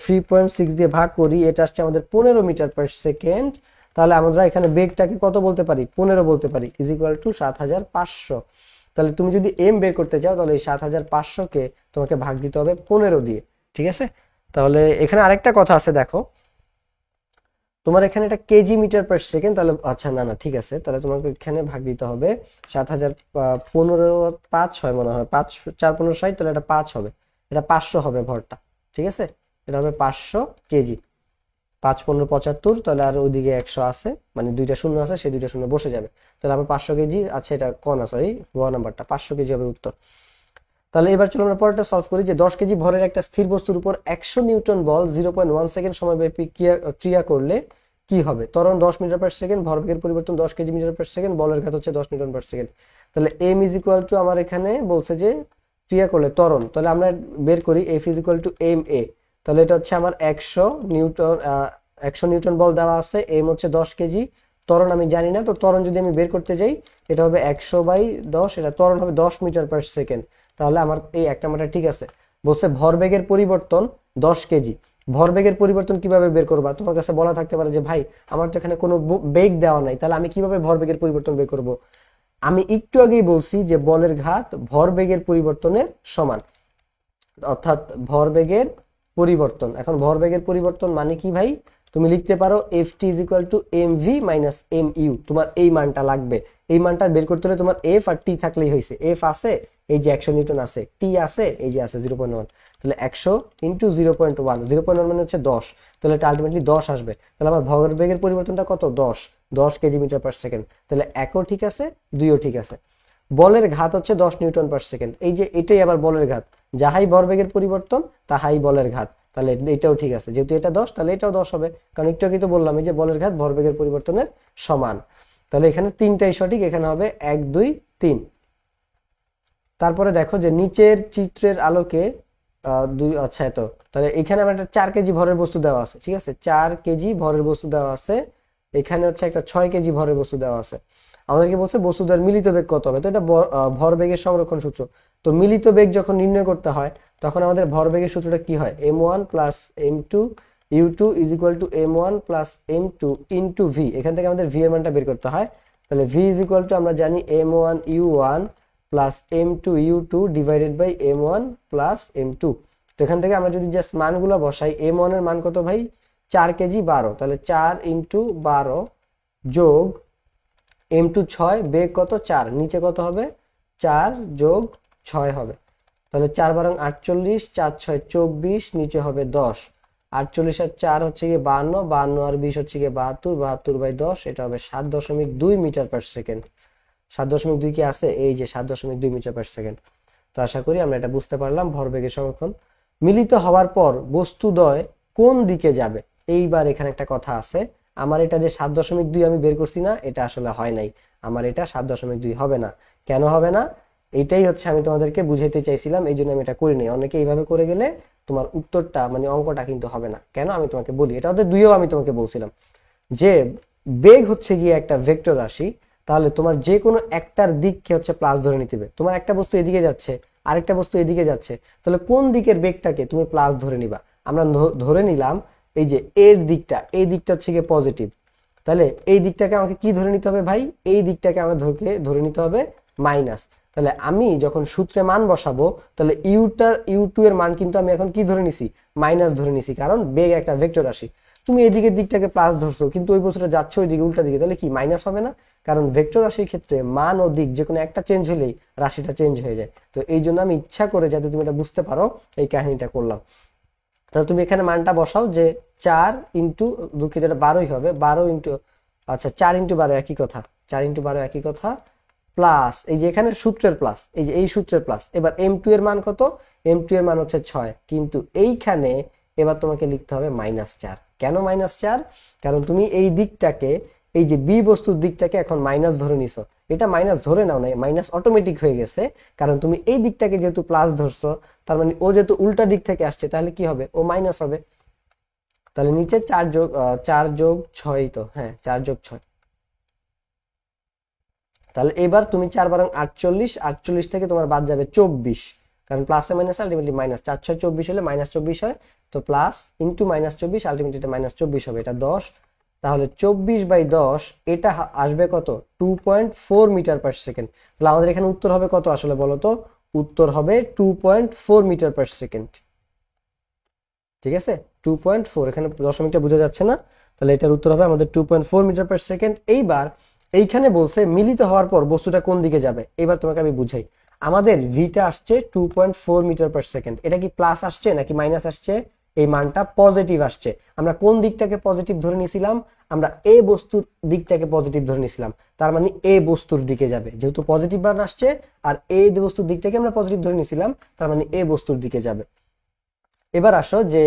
3.6 দিয়ে ভাগ করি এটা আসছে আমাদের 15 মিটার পার সেকেন্ড। তাহলে আমরা এখানে বেগটাকে কত বলতে পারি, 15 বলতে পারি, ইজ ইকুয়াল টু 7500। তাহলে তুমি যদি এম বের করতে চাও তাহলে এই 7500কে তোমাকে ভাগ দিতে হবে 15 দিয়ে, ঠিক আছে। তাহলে এখানে আরেকটা কথা আছে, দেখো তোমার এখানে এটা কেজি মিটার পার সেকেন্ড, তাহলে আচ্ছা না ঠিক আছে, তাহলে তোমাকে এখানে ভাগ দিতে হবে 7000, 15 5 হয় মনে হয়, 5 4 15 60, তাহলে এটা 5 হবে, এটা 500 হবে ভরটা, ঠিক আছে। এটা হবে 500 কেজি, 5 15 75, তাহলে আর ওইদিকে 100 আছে, মানে দুইটা শূন্য আছে, সেই দুইটা শূন্য বসে যাবে, তাহলে আমার 500 কেজি আছে, এটা কনা সরি গ নাম্বারটা 500 কেজি হবে উত্তর। তাহলে এবার চলো আমরা পরেরটা সলভ করি যে 10 কেজি ভরের একটা স্থির বস্তুর উপর 100 নিউটন বল 0.1 সেকেন্ড সময়ব্যাপী ক্রিয়া করলে কি হবে। ত্বরণ 10 মিটার পার সেকেন্ড, ভরবেগের পরিবর্তন 10 কেজি মিটার পার সেকেন্ড, বলের ঘাত হচ্ছে 10 নিউটন পার সেকেন্ড। তাহলে এম ইজ ইকুয়াল টু আমার এখানে বলছে যে ক্রিয়া করলে ত্বরণ, তাহলে আমরা বের করি F is equal to M A. তাহলে এটা হচ্ছে আমার 100 নিউটন বল দেওয়া আছে, এম হচ্ছে 10 কেজি, ত্বরণ আমি জানি না, তো ত্বরণ যদি আমি বের করতে যাই এটা হবে 100/10, এটা ত্বরণ হবে 10 মিটার পার সেকেন্ড। তাহলে আমার এই একটা মাত্রা ঠিক আছে। বলছে ভরবেগের পরিবর্তন 10 কেজি, ভরবেগের পরিবর্তন কিভাবে বের করবা, তোমার কাছে বলা থাকতে পারে যে ভাই আমার তো এখানে কোনো বেগ দেওয়া নাই, তাহলে আমি কিভাবে ভরবেগের পরিবর্তন বের করব। আমি একটু আগেই বলছি যে বলের ঘাত ভরবেগের পরিবর্তনের সমান, অর্থাৎ ভরবেগের পরিবর্তন। এখন ভরবেগের পরিবর্তন মানে কি ভাই, তুমি লিখতে পারো ft is equal two mv minus mu, তোমার এই মানটা লাগবে। এই মানটা বের করতে হলে তোমার f আর t থাকলেই হয়েছে। f আছে এই যে 100 নিউটন আছে, t আছে এই যে আছে 0.1, তাহলে 100 ইন্টু 0.1, 0.1 মানে হচ্ছে 10, তাহলে এটা আলটিমেটলি 10 আসবে। তাহলে আমার ভরবেগের পরিবর্তনটা কত, 10 কেজি মিটার পার সেকেন্ড, তাহলে 1ও ঠিক আছে 2ও ঠিক আছে। বলের ঘাত হচ্ছে 10 নিউটন পার সেকেন্ড, এই যে এটাই আবার বলের ঘাত, যাহাই ভরবেগের পরিবর্তন তাহাই বলের ঘাত, তাহলে এটাও ঠিক আছে, যেহেতু এটা 10 তাহলে এটাও 10 হবে, কারণ একটু আগে তো বললাম এই যে বলের ঘাত ভরবেগের পরিবর্তনের সমান। তাহলে এখানে তিনটাই সঠিক, এখানে হবে 1 2 3। তারপরে দেখো যে নিচের চিত্রের আলোকে আচ্ছা এত, তাহলে এখানে আমার একটা 4 কেজি ভরের বস্তু দেওয়া আছে, ঠিক আছে, 4 কেজি ভরের বস্তু দেওয়া আছে, এখানে হচ্ছে একটা 6 কেজি ভরের বস্তু দেওয়া আছে। আমাদেরকে বলছে বস্তুদ্বয়ের মিলিত বেগ কত হবে, তো এটা ভরবেগের সংরক্ষণ সূত্র। তো মিলিত বেগ যখন নির্ণয় করতে হয় তখন আমাদের ভরবেগের সূত্রটা কি হয়, m1 plus m2 u2 is equal two m1 plus m2 into v, এখান থেকে আমাদের v এর মানটা বের করতে হয়। তাহলে v ইজ ইকুয়াল টু আমরা জানি m1 u1 plus m2 u2 divided by m1 plus m2। তো এখান থেকে আমরা যদি জাস্ট মানগুলো বসাই, m1 এর মান কত ভাই 4 কেজি 12, তাহলে 4 ইন্টু 12 যোগ m2 6, বেগ কত 4, নিচে কত হবে 4 যোগ 6 হবে, তাহলে 4 বারং 48, 4 6 24, নিচে হবে 10, 48 আর 4 হচ্ছে গিয়ে 52, 52 আর 20 হচ্ছে গিয়ে 72, 72/10, এটা হবে 7.2 মিটার পার সেকেন্ড। 7.2 কি আছে, এই যে 7.2 মিটার পার সেকেন্ড। তো আশা করি আমরা এটা বুঝতে পারলাম ভরবেগের সংরক্ষণ। মিলিত হওয়ার পর বস্তুদ্বয় কোন দিকে যাবে, এইবার এখানে একটা কথা আছে, আমার এটা যে 7.2 আমি বের করছি না, এটা আসলে হয় নাই, আমার এটা 7.2 হবে না। কেন হবে না, এইটাই হচ্ছে আমি তোমাদেরকে বুঝাইতে চাইছিলাম, এই জন্য আমি এটা করিনি। অনেকে এইভাবে করে গেলে তোমার উত্তরটা মানে অঙ্কটা কিন্তু হবে না। কেন আমি তোমাকে বলি, এটা ওদের দুইও আমি তোমাকে বলছিলাম যে বেগ হচ্ছে গিয়ে একটা ভেক্টর রাশি, তাহলে তোমার যে কোনো একটার দিককে হচ্ছে প্লাস ধরে নিতে হবে। তোমার একটা বস্তু এদিকে যাচ্ছে, আরেকটা বস্তু এদিকে যাচ্ছে, তাহলে কোন দিকের বেগটাকে তুমি প্লাস ধরে নিবা। আমরা ধরে নিলাম এই যে এর দিকটা, এই দিকটা হচ্ছে গিয়ে পজিটিভ, তাহলে এই দিকটাকে আমাকে কি ধরে নিতে হবে ভাই, এই দিকটাকে আমরা ধরে নিতে হবে মাইনাস। তাহলে আমি যখন সূত্রে মান বসাবো তাহলে u2 এর মান কিন্তু আমি এখন কি ধরে নিছি, মাইনাস ধরে নিছি, কারণ বেগ একটা ভেক্টর রাশি। তুমি এদিকের দিকটাকে প্লাস ধরছো কিন্তু ওই বস্তুটা যাচ্ছে ওই দিকে উল্টা দিকে, তাহলে কি মাইনাস হবে না, কারণ ভেক্টর রাশির ক্ষেত্রে মান ও দিক যে কোনো একটা চেঞ্জ হলেই রাশিটা চেঞ্জ হয়ে যায়। তো এই জন্য আমি ইচ্ছা করে যাতে তুমি এটা বুঝতে পারো এই কাহিনীটা করলাম। তাহলে তুমি এখানে মানটা বসাও যে 4 ইন্টু, দুঃখিত এটা 12ই হবে, 12 ইন্টু, আচ্ছা 4 ইন্টু 12 একই কথা, 4 ইন্টু 12 একই কথা, প্লাস এই যে এখানে সূত্রের প্লাস, এই যে এই সূত্রের প্লাস। এবার m2 এর মান কত, m2 এর মান হচ্ছে 6, কিন্তু এইখানে এবার তোমাকে লিখতে হবে -4। কেন -4, কারণ তুমি এই দিকটাকে, এই যে বি বস্তুর দিকটাকে এখন মাইনাস ধরে নিছো, এটা মাইনাস ধরে নাও নাই, মাইনাস অটোমেটিক হয়ে গেছে, কারণ তুমি এই দিকটাকে যেহেতু প্লাস ধরছো, তার মানে ও যেহেতু উল্টা দিক থেকে আসছে তাহলে কি হবে, ও মাইনাস হবে। তাহলে নিচে 4 যোগ 6, তো হ্যাঁ 4 যোগ 6, তাহলে এবার তুমি 4 বারং 48, 48 থেকে তোমার বাদ যাবে 24, কারণ প্লাসে মাইনাস আলটিমেটলি মাইনাস, 4 6 24 হলে -24 হয়, তো প্লাস ইন্টু -24 আলটিমেটলি এটা -24 হবে, এটা 10। তাহলে 24/10 এটা আসবে কত? 2.4 মিটার পার সেকেন্ড। তাহলে আমাদের এখানে উত্তর হবে কত আসলে বলো তো? উত্তর হবে 2.4 মিটার পার সেকেন্ড। ঠিক আছে, 2.4, এখানে দশমিকটা বোঝা যাচ্ছে না, তাহলে এটার উত্তর হবে আমাদের 2.4 মিটার পার সেকেন্ড। এইবার এইখানে বলছে মিলিত হওয়ার পর বস্তুটা কোন দিকে যাবে, এবার তোমাকে আমি বুঝাই। আমাদের ভিটা আসছে 2.4 মিটার পার সেকেন্ড, এটা কি প্লাস আসছে নাকি মাইনাস আসছে? এই মানটা পজিটিভ আসছে। আমরা কোন দিকটাকে পজিটিভ ধরে নিয়েছিলাম? আমরা এ বস্তুর দিকটাকে পজিটিভ ধরে নিয়েছিলাম, তার মানে এ বস্তুর দিকে যাবে, যেহেতু পজিটিভ মান আসছে আর এ বস্তুর দিকটাকে আমরা পজিটিভ ধরে নিয়েছিলাম, তার মানে এ বস্তুর দিকে যাবে। এবার আসো যে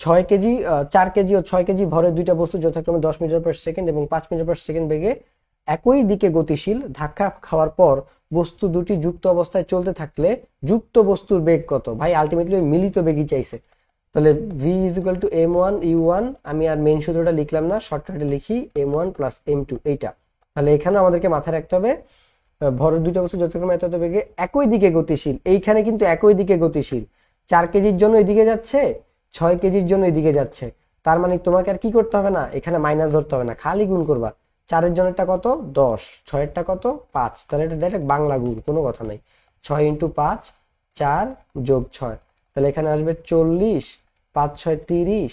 6 কেজি 4 কেজি ও 6 কেজি ভরের দুইটা বস্তু যথাক্রমে 10 মিটার পার সেকেন্ড এবং 5 মিটার পার সেকেন্ড বেগে একই দিকে গতিশীল, ধাক্কা খাওয়ার পর বস্তু দুটি যুক্ত অবস্থায় চলতে থাকলে যুক্ত বস্তুর বেগ কত? ভাই আলটিমেটলি ওই মিলিত বেগই চাইছে। তাহলে v = m1 u1, আমি আর মেইন সূত্রটা লিখলাম না, শর্টকাটে লিখি m1 + m2 এইটা। তাহলে এখানে আমাদেরকে মাথায় রাখতে হবে ভরের দুইটা বস্তু যথাক্রমে এত বেগে একই দিকে গতিশীল, এইখানে কিন্তু একই দিকে গতিশীল। 4 কেজির জন্য এদিকে যাচ্ছে, 6 কেজির জন্য এদিকে যাচ্ছে, তার মানে তোমাকে আর কি করতে হবে না, এখানে মাইনাস ধরতে হবে না, খালি গুণ করবা। 4 এর জন্যটা কত? 10, 6 এরটা কত? 5, তাহলে এটা ডাইরেক্ট বাংলা গুণ, কোনো কথা নাই। 6 × 5 4 + 6, তাহলে এখানে আসবে 40, 5 6 30,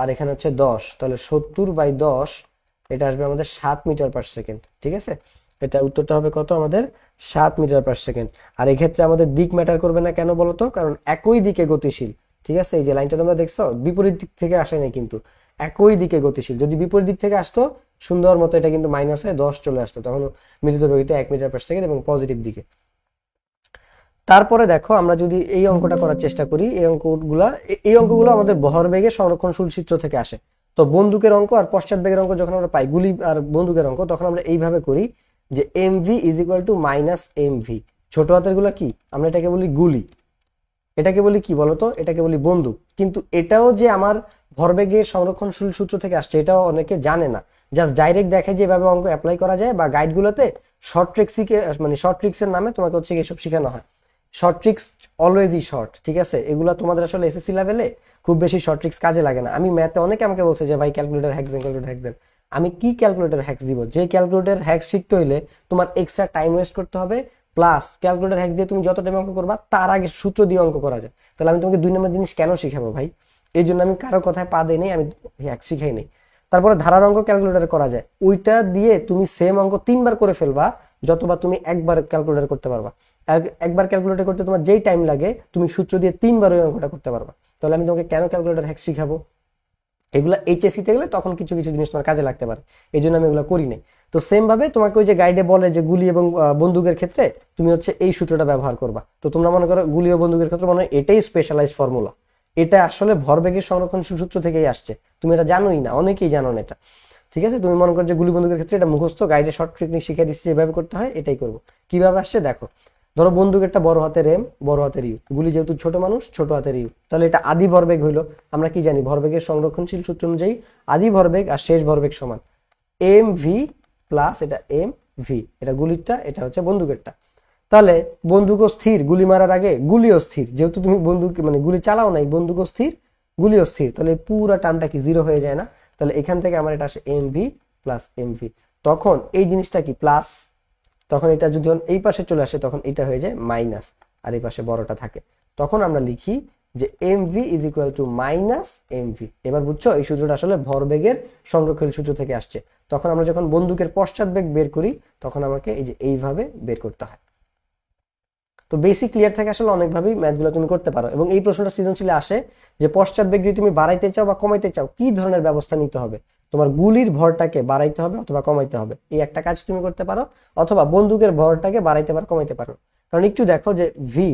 আর এখানে হচ্ছে 10, তাহলে 70/10 এটা আসবে আমাদের 7 মিটার পার সেকেন্ড। ঠিক আছে, এটা উত্তরটা হবে কত আমাদের? 7 মিটার পার সেকেন্ড। আর এই ক্ষেত্রে আমাদের দিক ম্যাটার করবে না, কেন বলতো? কারণ একই দিকে গতিশীল। ঠিক আছে, এই যে লাইনটা তোমরা দেখছো বিপরীত দিক থেকে আসে নাই, কিন্তু একই দিকে গতিশীল। যদি বিপরীত দিক থেকে আসতো সুন্দর মতো এটা কিন্তু মাইনাস হয়ে 10 চলে আসতো, তখন মিলিত বেগটা 1 মিটার পার সেকেন্ড এবং পজিটিভ দিকে। তারপরে দেখো আমরা যদি এই অঙ্কটা করার চেষ্টা করি, এই অঙ্কগুলো আমাদের ভরবেগের সংরক্ষণশীল সূত্র থেকে আসে। তো বন্দুকের অঙ্ক আর পশ্চাৎ বেগের অঙ্ক যখন আমরা পাই, গুলি আর বন্দুকের অঙ্ক, তখন আমরা এইভাবে করি যে mv = -mv। ছোট হাতের গুলা কি? আমরা এটাকে বলি গুলি, এটাকে বলি কি বলতো? এটাকে বলি বন্দুক। কিন্তু এটাও যে আমার ভরবেগের সংরক্ষণশীল সূত্র থেকে আসছে এটাও অনেকে জানে না, জাস্ট ডাইরেক্ট দেখে যে এভাবে অঙ্ক অ্যাপ্লাই করা যায়, বা গাইডগুলোতে শর্ট ট্রিক্সের নামে তোমাকে হচ্ছে এসব শেখানো হয়। শর্ট ট্রিক্স অলওয়েজই শর্ট, ঠিক আছে? এগুলো তোমাদের আসলে এসএসসি লেভেলে খুব বেশি শর্ট ট্রিক্স কাজে লাগে না। আমি ম্যাথে অনেকে আমাকে বলছে যে ভাই ক্যালকুলেটর হ্যাক দেন। আমি কি ক্যালকুলেটর হ্যাক্স দিব? যে ক্যালকুলেটর হ্যাক্স শিখতে হইলে তোমার এক্সট্রা টাইম ওয়েস্ট করতে হবে, প্লাস ক্যালকুলেটর হ্যাক্স দিয়ে তুমি যত টাইম অঙ্ক করবা তার আগে সূত্র দিয়ে অঙ্ক করা যায়। তাহলে আমি তোমাকে 2 নম্বর জিনিস কেন শিখাবো ভাই? এই জন্য আমি কারো কথায় পা দেই নাই, আমি হ্যাক্স শিখাই নাই। তারপরে ধারার অঙ্ক ক্যালকুলেটরে করা যায়, ওইটা দিয়ে তুমি সেম অঙ্ক 3 বার করে ফেলবা যতবার তুমি একবার ক্যালকুলেটর করতে পারবা। একবার ক্যালকুলেটর করতে তোমার যেই টাইম লাগে তুমি সূত্র দিয়ে 3 বার ওই অঙ্কটা করতে পারবা। তাহলে আমি তোমাকে কেন ক্যালকুলেটর হ্যাক শিখাবো? এগুলা এইচএসসি তে গেলে তখন কিছু কিছু জিনিস তোমার কাজে লাগতে পারে, এই জন্য আমি এগুলো করি নাই। তো সেম ভাবে তোমাকে ওই যে গাইডে বলে যে গুলি এবং বন্দুকের ক্ষেত্রে তুমি হচ্ছে এই সূত্রটা ব্যবহার করবা। তো তোমরা মনে করো গুলি ও বন্দুকের ক্ষেত্রে মনে হয় এটাই স্পেশালাইজড ফর্মুলা, এটা আসলে ভরবেগের সংরক্ষণশীল সূত্র থেকেই আসছে, তুমি এটা জানোই না, অনেকেই জানো না এটা। ঠিক আছে, তুমি মনে করো যে গুলি বন্দুকের ক্ষেত্রে এটা মুখস্থ, গাইডে শর্ট টেকনিক শিখিয়ে দিচ্ছি যেভাবে করতে হয় এটাই করবো। কিভাবে আসছে দেখো, ধরো বন্দুকেরটা বড় হাতের এম, বড় হাতের ইউ, গুলি যেহেতু ছোট মানুষ ছোট হাতের ইউ, তাহলে এটা আদি ভরবেগ হইলো। আমরা কি জানি ভরবেগের সংরক্ষণশীল সূত্র অনুযায়ী আদি ভরবেগ আর শেষ ভরবেগ সমান এম ভি প্লাস এটা এম ভি, এটা গুলিরটা, এটা হচ্ছে বন্দুকেরটা। তাহলে বন্দুকও স্থির, গুলি মারার আগে গুলিও স্থির, যেহেতু তুমি বন্দুক মানে গুলি চালাও নাই, বন্দুকও স্থির গুলিও স্থির, তাহলে পুরা টার্মটা কি জিরো হয়ে যায় না? তাহলে এখান থেকে আমার এটা আসে M V plus M V, তখন এই জিনিসটা কি প্লাস, তখন এটা যদি এই পাশে চলে আসে তখন এটা হয়ে যায় মাইনাস, আর এই পাশে বড়টা থাকে, তখন আমরা লিখি যে mv = -mv। এবার বুঝছো এই সূত্রটা আসলে ভরবেগের সংরক্ষণ সূত্র থেকে আসছে। তখন আমরা যখন বন্দুকের পশ্চাৎ বেগ বের করি তখন আমাকে এই যে এইভাবে বের করতে হয়। তো বেসিক ক্লিয়ার থাকে আসলে অনেকভাবেই ম্যাথগুলো তুমি করতে পারো। এবং এই প্রশ্নটা সৃজনশীলে আসে যে পশ্চাৎ বেগ যদি তুমি বাড়াইতে চাও বা কমাইতে চাও কি ধরনের ব্যবস্থা নিতে হবে? তোমার গুলির ভরটাকে বাড়াইতে হবে অথবা কমাইতে হবে, এই একটা কাজ তুমি করতে পারো, অথবা বন্দুকের ভরটাকে বাড়াইতে পারো কমাইতে পারো। কারণ একটু দেখো যে ভি,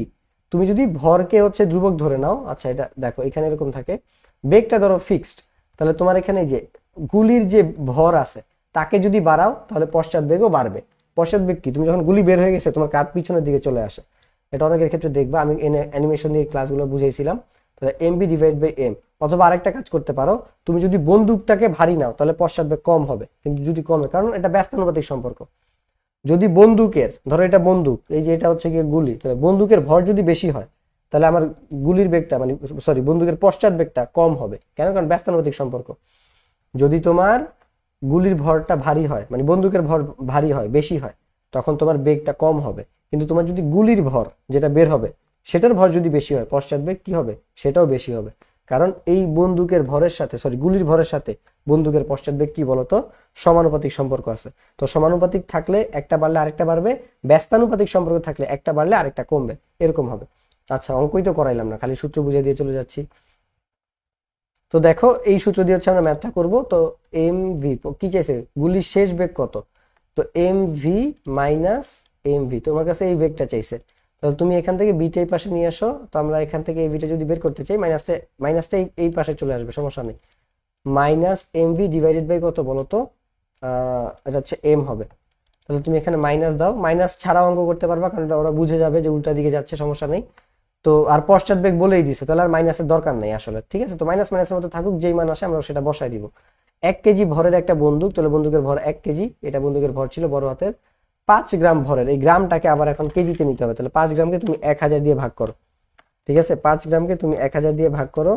তুমি যদি ভরকে হচ্ছে ধ্রুবক ধরে নাও, আচ্ছা এটা দেখো এখানে এরকম থাকে, বেগটা ধরো ফিক্সড, তাহলে তোমার এখানে যে গুলির যে ভর আছে তাকে যদি বাড়াও তাহলে পশ্চাৎ বেগও বাড়বে। পশ্চাৎ বেগ কি? তুমি যখন গুলি বের হয়ে গেছে তোমার কাঁধ পিছনের দিকে চলে আসে, এটা অনেকের ক্ষেত্রে দেখবা, আমি অ্যানিমেশন দিয়ে ক্লাসগুলো বুঝাইছিলাম। তাহলে mv/m। অথবা আরেকটা কাজ করতে পারো, তুমি যদি বন্দুকটাকে ভারী নাও তাহলে পশ্চাৎ বেগ কম হবে, কিন্তু যদি কমে, কারণ এটা ব্যস্তানুপাতিক সম্পর্ক, যদি বন্দুকের, ধরো এটা বন্দুক, এই যে এটা হচ্ছে গিয়ে গুলি, তাহলে বন্দুকের ভর যদি বেশি হয় তাহলে আমার গুলির বেগটা মানে সরি বন্দুকের পশ্চাৎ বেগটা কম হবে। কেন? কারণ ব্যস্তানুপাতিক সম্পর্ক। যদি তোমার গুলির ভরটা ভারী হয় মানে বন্দুকের ভর ভারী হয় বেশি হয় তখন তোমার বেগটা কম হবে, কিন্তু তোমার যদি গুলির ভর যেটা বের হবে সেটার ভর যদি বেশি হয় পশ্চাৎ বেগ কি হবে? সেটাও বেশি হবে। কারণ এই বন্দুকের ভরের সাথে গুলির ভরের সাথে বন্দুকের পশ্চাৎ বেগ কি বলতো? সমানুপাতিক সম্পর্ক আছে। তো সমানুপাতিক থাকলে একটা বাড়লে আরেকটা বাড়বে, ব্যস্তানুপাতিক সম্পর্ক থাকলে একটা বাড়লে আরেকটা কমবে, এরকম হবে। আচ্ছা, অঙ্কই তো করাইলাম না, খালি সূত্র বুঝিয়ে দিয়ে চলে যাচ্ছি। তো দেখো এই সূত্র দিয়ে হচ্ছে আমরা ম্যাথটা করব। তো এম ভি কি চাইছে? গুলির শেষ বেগ কত? তো M V minus M V, তোমার কাছে এই বেগটা চাইছে। তাহলে তুমি এখান থেকে বিটা এই পাশে নিয়ে আসো। তো আমরা এখান থেকে এই বিটা যদি বের করতে চাই মাইনাসটা এই পাশে চলে আসবে, সমস্যা নেই। Minus M V divided by কত বলো তো? এটা হচ্ছে এম হবে। তাহলে তুমি এখানে মাইনাস দাও, মাইনাস ছাড়া অঙ্ক করতে পারবা কারণ ওরা বুঝে যাবে যে উল্টা দিকে যাচ্ছে, সমস্যা নেই। তো আর পশ্চাৎ বেগ বলেই দিছে, তাহলে আর মাইনাসের দরকার নেই আসলে, ঠিক আছে। তো মাইনাস মাইনাসের মতো থাকুক, যেই মান আসে আমরা সেটা বসাই দিব। 1 কেজি ভরের একটা বন্দুক, তাহলে বন্দুকের ভর 1 কেজি, এটা বন্দুকের ভর ছিল বড় হাতের। 5 গ্রাম ভরের, এই গ্রামটাকে আবার এখন কেজিতে নিতে হবে, তাহলে 5 গ্রামকে তুমি 1000 দিয়ে ভাগ করো, ঠিক আছে। 5 গ্রামকে তুমি 1000 দিয়ে ভাগ করো,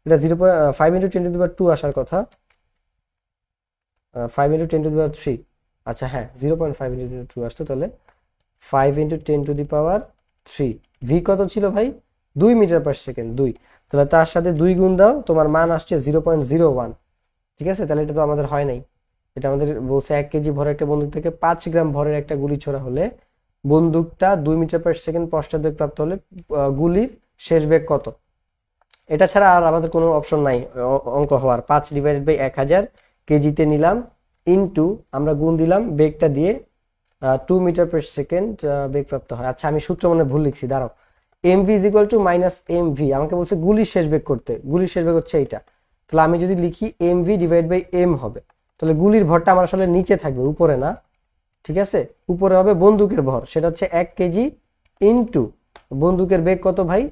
এটা 0.5 × 10⁻² আসার কথা, 5 × 10⁻³ আচ্ছা হ্যাঁ 0.5 × 10⁻² আসতো, তাহলে 5 × 10⁻³ ভি কত ছিল ভাই? 2 মিটার/সেকেন্ড, 2। তাহলে তার সাথে 2 গুণ দাও, তোমার মান আসছে 0.01, ঠিক আছে। তাহলে এটা তো আমাদের হয় নাই, এটা আমাদের বলছে 1 কেজি ভরের একটা বন্দুক থেকে 5 গ্রাম ভরের একটা গুলি ছোড়া হলে বন্দুকটা 2 মিটার/সেকেন্ড পশ্চাৎ বেগ প্রাপ্ত হলে গুলির শেষ বেগ কত? এটা ছাড়া আর আমাদের কোনো অপশন নাই অঙ্ক হওয়ার। 5/1000 কেজিতে নিলাম, ইনটু আমরা গুণ দিলাম বেগটা দিয়ে, 2 মিটার/সেকেন্ড বেগ প্রাপ্ত হয়। আচ্ছা আমি সূত্র মনে ভুল লিখছি, দাঁড়াও। MV is equal two minus MV, আমাকে বলছে গুলির শেষ বেগ করতে, গুলির শেষ বেগ হচ্ছে এইটা। তাহলে আমি যদি লিখি এমভি ডিভাইড বাই এম হবে, তাহলে গুলির ভরটা আমার আসলে নিচে থাকবে, উপরে না, ঠিক আছে। উপরে হবে বন্দুকের ভর, সেটা হচ্ছে 1 কেজি, ইনটু বন্দুকের বেগ কত ভাই?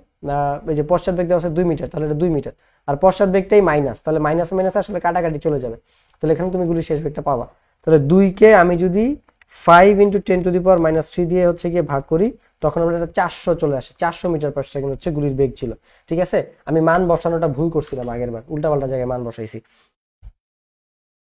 এই যে পশ্চাৎ বেগ দেওয়া আছে 2 মিটার, তাহলে এটা 2 মিটার, আর পশ্চাৎ বেগটাই মাইনাস, তাহলে মাইনাস মাইনাস আসলে কাটাকাটি চলে যাবে, তাহলে এখানে তুমি গুলির শেষ বেগটা পাবা। তাহলে 2কে আমি যদি 5 × 10⁻³ দিয়ে হচ্ছে গিয়ে ভাগ করি, তখন আমরা এটা 400 চলে আসে, 400 মিটার/সেকেন্ড হচ্ছে গুলির বেগ ছিল, ঠিক আছে। আমি মান বসানোটা ভুল করছিলাম আগের বার, উল্টাপাল্টা জায়গায় মান বসাইছি।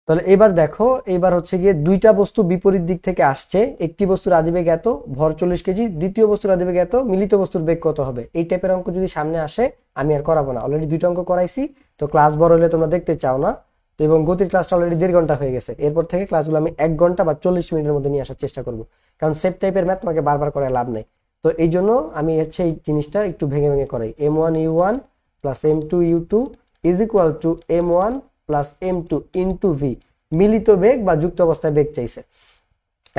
তাহলে এবার দেখো, এবার হচ্ছে গিয়ে দুইটা বস্তু বিপরীত দিক থেকে আসছে, একটি বস্তুর আদিবেগ এত, ভর 40 কেজি, দ্বিতীয় বস্তুর আদিবেগ এত, মিলিত বস্তুর বেগ কত হবে? এই টাইপের অঙ্ক যদি সামনে আসে আমি আর করাবো না, অলরেডি দুইটা অঙ্ক করাইছি। তো ক্লাস বড় হলে তোমরা দেখতে চাও না, তো এবং গতির ক্লাসটা অলরেডি 1.5 ঘন্টা হয়ে গেছে, এরপর থেকে ক্লাসগুলো আমি 1 ঘন্টা বা 40 মিনিটের মধ্যে নিয়ে আসার চেষ্টা করবো, কারণ সেম টাইপের ম্যাথ তোমাকে বারবার করে লাভ নেই। তো এই জন্য আমি হচ্ছে এই জিনিসটা একটু ভেঙে ভেঙে করাই। m1u1 plus m2u2 is equal two m1 plus m2 into V, মিলিত বেগ বা যুক্ত অবস্থায় বেগ চাইছে।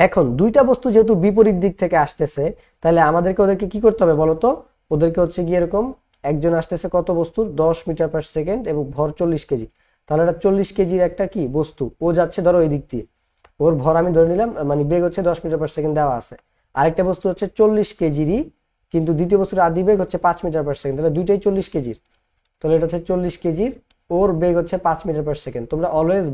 এখন দুইটা বস্তু যেহেতু বিপরীত দিক থেকে আসতেছে, তাহলে ওদেরকে কি করতে হবে বলতো? ওদেরকে হচ্ছে গিয়ে এরকম, একজন আসতেছে কত বস্তুর 10 মিটার/সেকেন্ড এবং ভর 40 কেজি, তাহলে এটা 40 কেজির একটা কি বস্তু, ও যাচ্ছে ধরো এই দিক দিয়ে, ওর ভর আমি ধরে নিলাম, মানে বেগ হচ্ছে 10 মিটার/সেকেন্ড দেওয়া আছে। আরেকটা বস্তু হচ্ছে 40 কেজিরই, কিন্তু দ্বিতীয় বস্তুর আদি বেগ হচ্ছে 5 মিটার/সেকেন্ড, তাহলে দুইটাই 40 কেজির, তাহলে এটা হচ্ছে 40 কেজির, ওর বেগ হচ্ছে 5 মিটার/সেকেন্ড। তোমরা অলওয়েজ